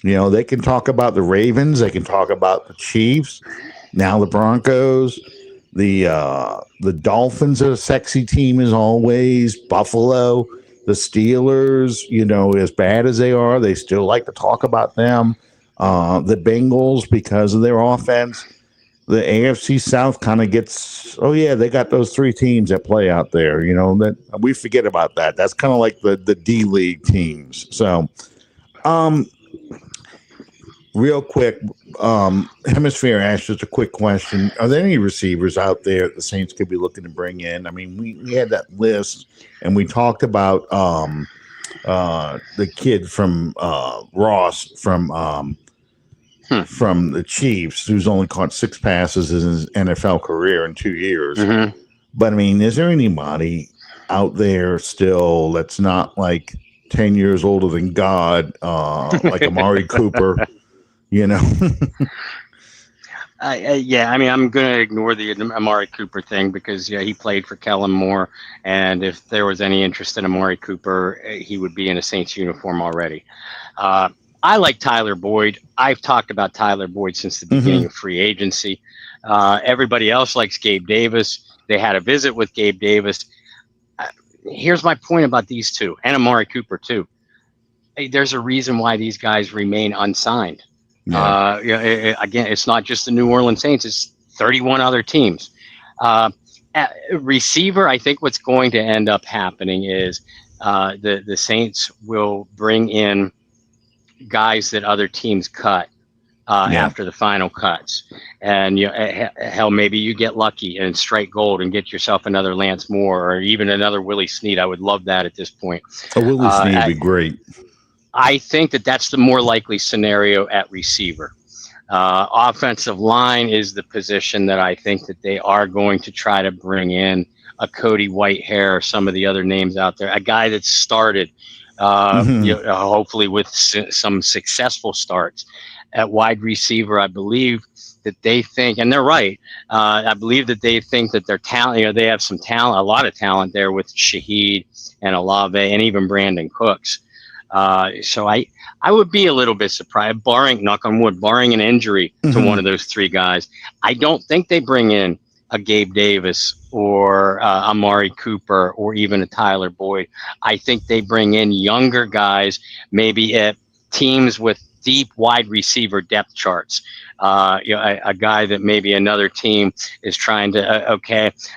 They can talk about the Ravens, they can talk about the Chiefs, now the Broncos, the Dolphins are a sexy team as always. Buffalo, the Steelers, as bad as they are, they still like to talk about them. The Bengals, because of their offense. The AFC South kind of gets, they got those 3 teams that play out there, that we forget about that. That's kind of like the D-League teams. So, real quick, Hemisphere asked just a quick question. Are there any receivers out there the Saints could be looking to bring in? I mean, we had that list, and we talked about the kid from Ross from the Chiefs, who's only caught 6 passes in his NFL career in 2 years. But I mean, is there anybody out there still that's not like 10 years older than God, like Amari Cooper? I mean, I'm going to ignore the Amari Cooper thing because he played for Kellen Moore, and if there was any interest in Amari Cooper, he would be in a Saints uniform already. I like Tyler Boyd. I've talked about Tyler Boyd since the beginning of free agency. Everybody else likes Gabe Davis. They had a visit with Gabe Davis. Here's my point about these two, and Amari Cooper too. There's a reason why these guys remain unsigned. Again, it's not just the New Orleans Saints. It's 31 other teams. Receiver, I think what's going to end up happening is the Saints will bring in guys that other teams cut after the final cuts, and hell, maybe you get lucky and strike gold and get yourself another Lance Moore or even another Willie Snead. I would love that at this point. Willie Snead would be great. I think that's the more likely scenario at receiver. Offensive line is the position that I think that they are going to try to bring in a Cody Whitehair or some of the other names out there, a guy that started hopefully with some successful starts. At wide receiver, I believe that they think, and they're right, I believe that they think that their talent, they have some talent, a lot of talent there with Shaheed and Olave and even Brandon Cooks. So I would be a little bit surprised, knock on wood, barring an injury to one of those 3 guys. I don't think they bring in a Gabe Davis or Amari Cooper or even a Tyler Boyd. I think they bring in younger guys, maybe at teams with deep wide receiver depth charts. A guy that maybe another team is trying to,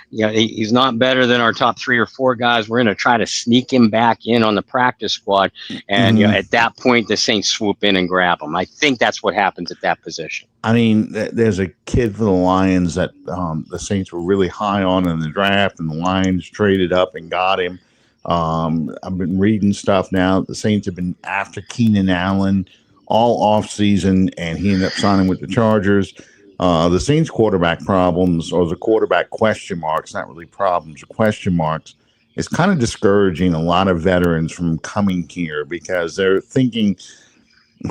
he's not better than our top 3 or 4 guys. We're going to try to sneak him back in on the practice squad. And at that point, the Saints swoop in and grab him. I think that's what happens at that position. I mean, there's a kid for the Lions that the Saints were really high on in the draft, and the Lions traded up and got him. I've been reading stuff now. The Saints have been after Keenan Allen all off season, and he ended up signing with the Chargers. The Saints quarterback problems, or the quarterback question marks, not really problems, or question marks, is kind of discouraging a lot of veterans from coming here because they're thinking,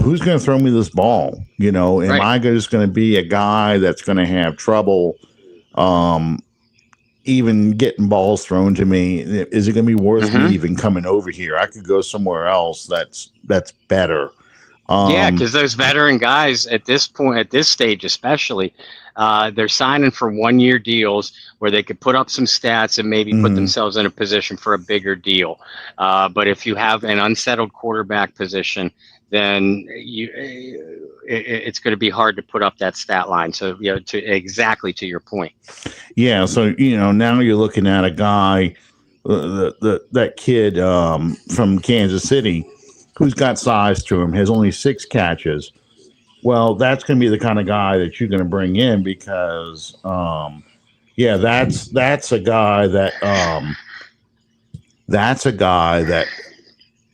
who's going to throw me this ball? You know, am I just going to be a guy that's going to have trouble even getting balls thrown to me? Is it going to be worth me even coming over here? I could go somewhere else that's better. Yeah, because those veteran guys at this point, at this stage especially, they're signing for 1-year deals where they could put up some stats and maybe put themselves in a position for a bigger deal. But if you have an unsettled quarterback position, then it's going to be hard to put up that stat line. So, you know, to your point. Yeah. So, you know, now you're looking at a guy, that kid from Kansas City, who's got size to him, has only 6 catches. Well, that's going to be the kind of guy that you're going to bring in because, that's a guy that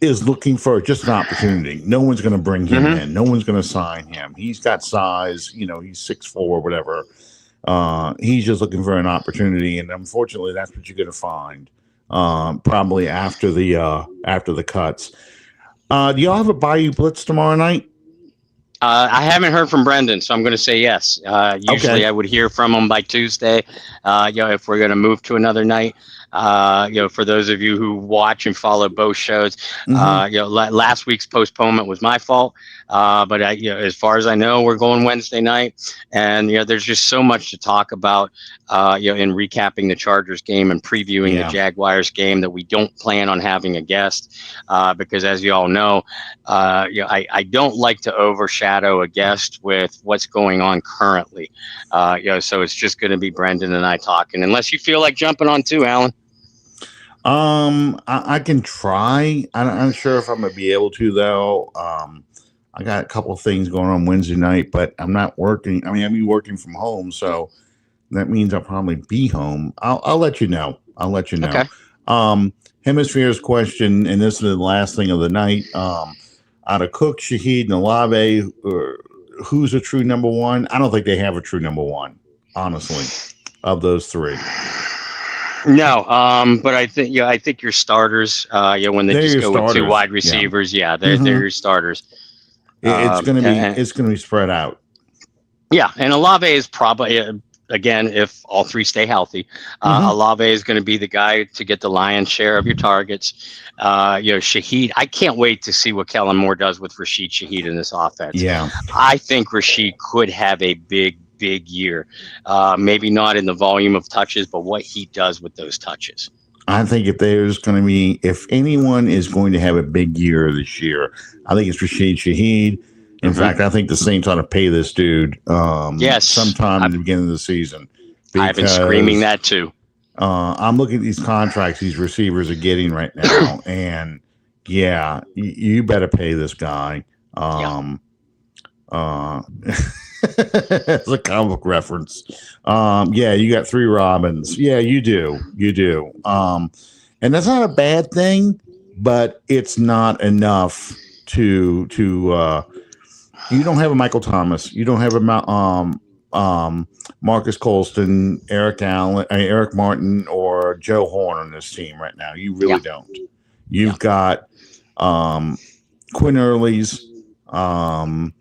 is looking for just an opportunity. No one's going to bring him in. No one's going to sign him. He's got size. You know, he's 6'4", whatever. He's just looking for an opportunity, and unfortunately, that's what you're going to find probably after the cuts. Do y'all have a Bayou Blitz tomorrow night? I haven't heard from Brendan, so I'm going to say yes. Usually I would hear from him by Tuesday. If we're going to move to another night. For those of you who watch and follow both shows, last week's postponement was my fault. But as far as I know, we're going Wednesday night, and there's just so much to talk about. In recapping the Chargers game and previewing the Jaguars game, that we don't plan on having a guest because, as you all know, I don't like to overshadow a guest with what's going on currently. So it's just going to be Brendan and I talking, unless you feel like jumping on too, Alan. I can try. I'm not sure if I'm gonna be able to though. I got a couple of things going on Wednesday night, but I'm not working. I mean, I'm working from home, so that means I'll probably be home. I'll let you know. Okay. Hemisphere's question, and this is the last thing of the night. Out of Cook, Shaheed, and Olave, who's a true number one? I don't think they have a true number one, honestly, of those 3. No, but I think your starters, when they just go with 2 wide receivers, they're your starters. It's going to be spread out. Yeah, and Olave is probably again, if all 3 stay healthy, Olave is going to be the guy to get the lion's share of your targets. Shaheed, I can't wait to see what Kellen Moore does with Rashid Shaheed in this offense. Yeah, I think Rashid could have a big year. Maybe not in the volume of touches, but what he does with those touches. I think if anyone is going to have a big year this year, I think it's Rashid Shaheed. In fact, I think the Saints ought to pay this dude sometime in the beginning of the season. I've been screaming that too. I'm looking at these contracts these receivers are getting right now, and you better pay this guy. It's a comic book reference. You got 3 Robins. Yeah, you do. And that's not a bad thing, but it's not enough to you don't have a Michael Thomas. You don't have a Marcus Colston, Eric Martin, or Joe Horn on this team right now. You really don't. You've got Quinn Early's, the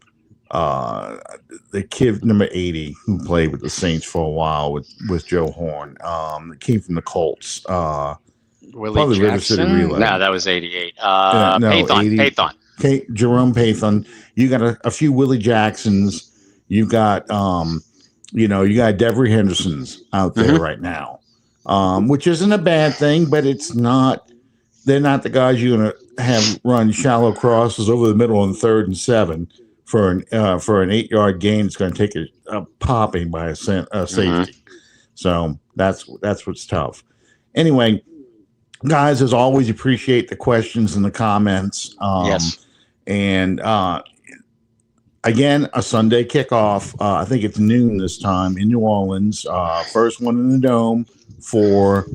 kid number 80 who played with the Saints for a while with Joe Horn. That came from the Colts. Willie Jackson? No, that was 88. Pathon. Jerome Pathon. You got a few Willie Jacksons. You got you got Devery Hendersons out there right now, which isn't a bad thing, but it's not. They're not the guys you're going to have run shallow crosses over the middle on 3rd and 7 for an 8-yard gain. It's going to take a popping by a safety. So that's what's tough. Anyway, guys, as always, appreciate the questions and the comments. Yes. And again, a Sunday kickoff. I think it's noon this time in New Orleans. First one in the Dome for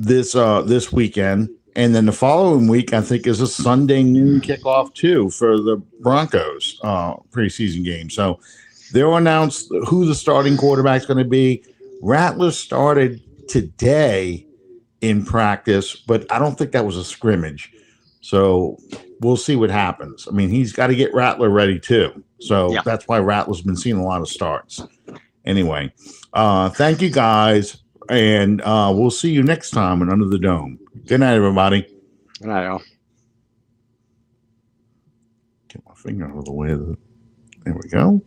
this weekend, and then the following week I think is a Sunday noon kickoff too for the Broncos preseason game. So they'll announce who the starting quarterback is going to be. Rattler started today in practice, but I don't think that was a scrimmage. So we'll see what happens. I mean, he's got to get Rattler ready too. So that's why Rattler's been seeing a lot of starts. Anyway, thank you guys, and we'll see you next time on Under the Dome. Good night, everybody. Good night, all. Get my finger out of the way. There we go.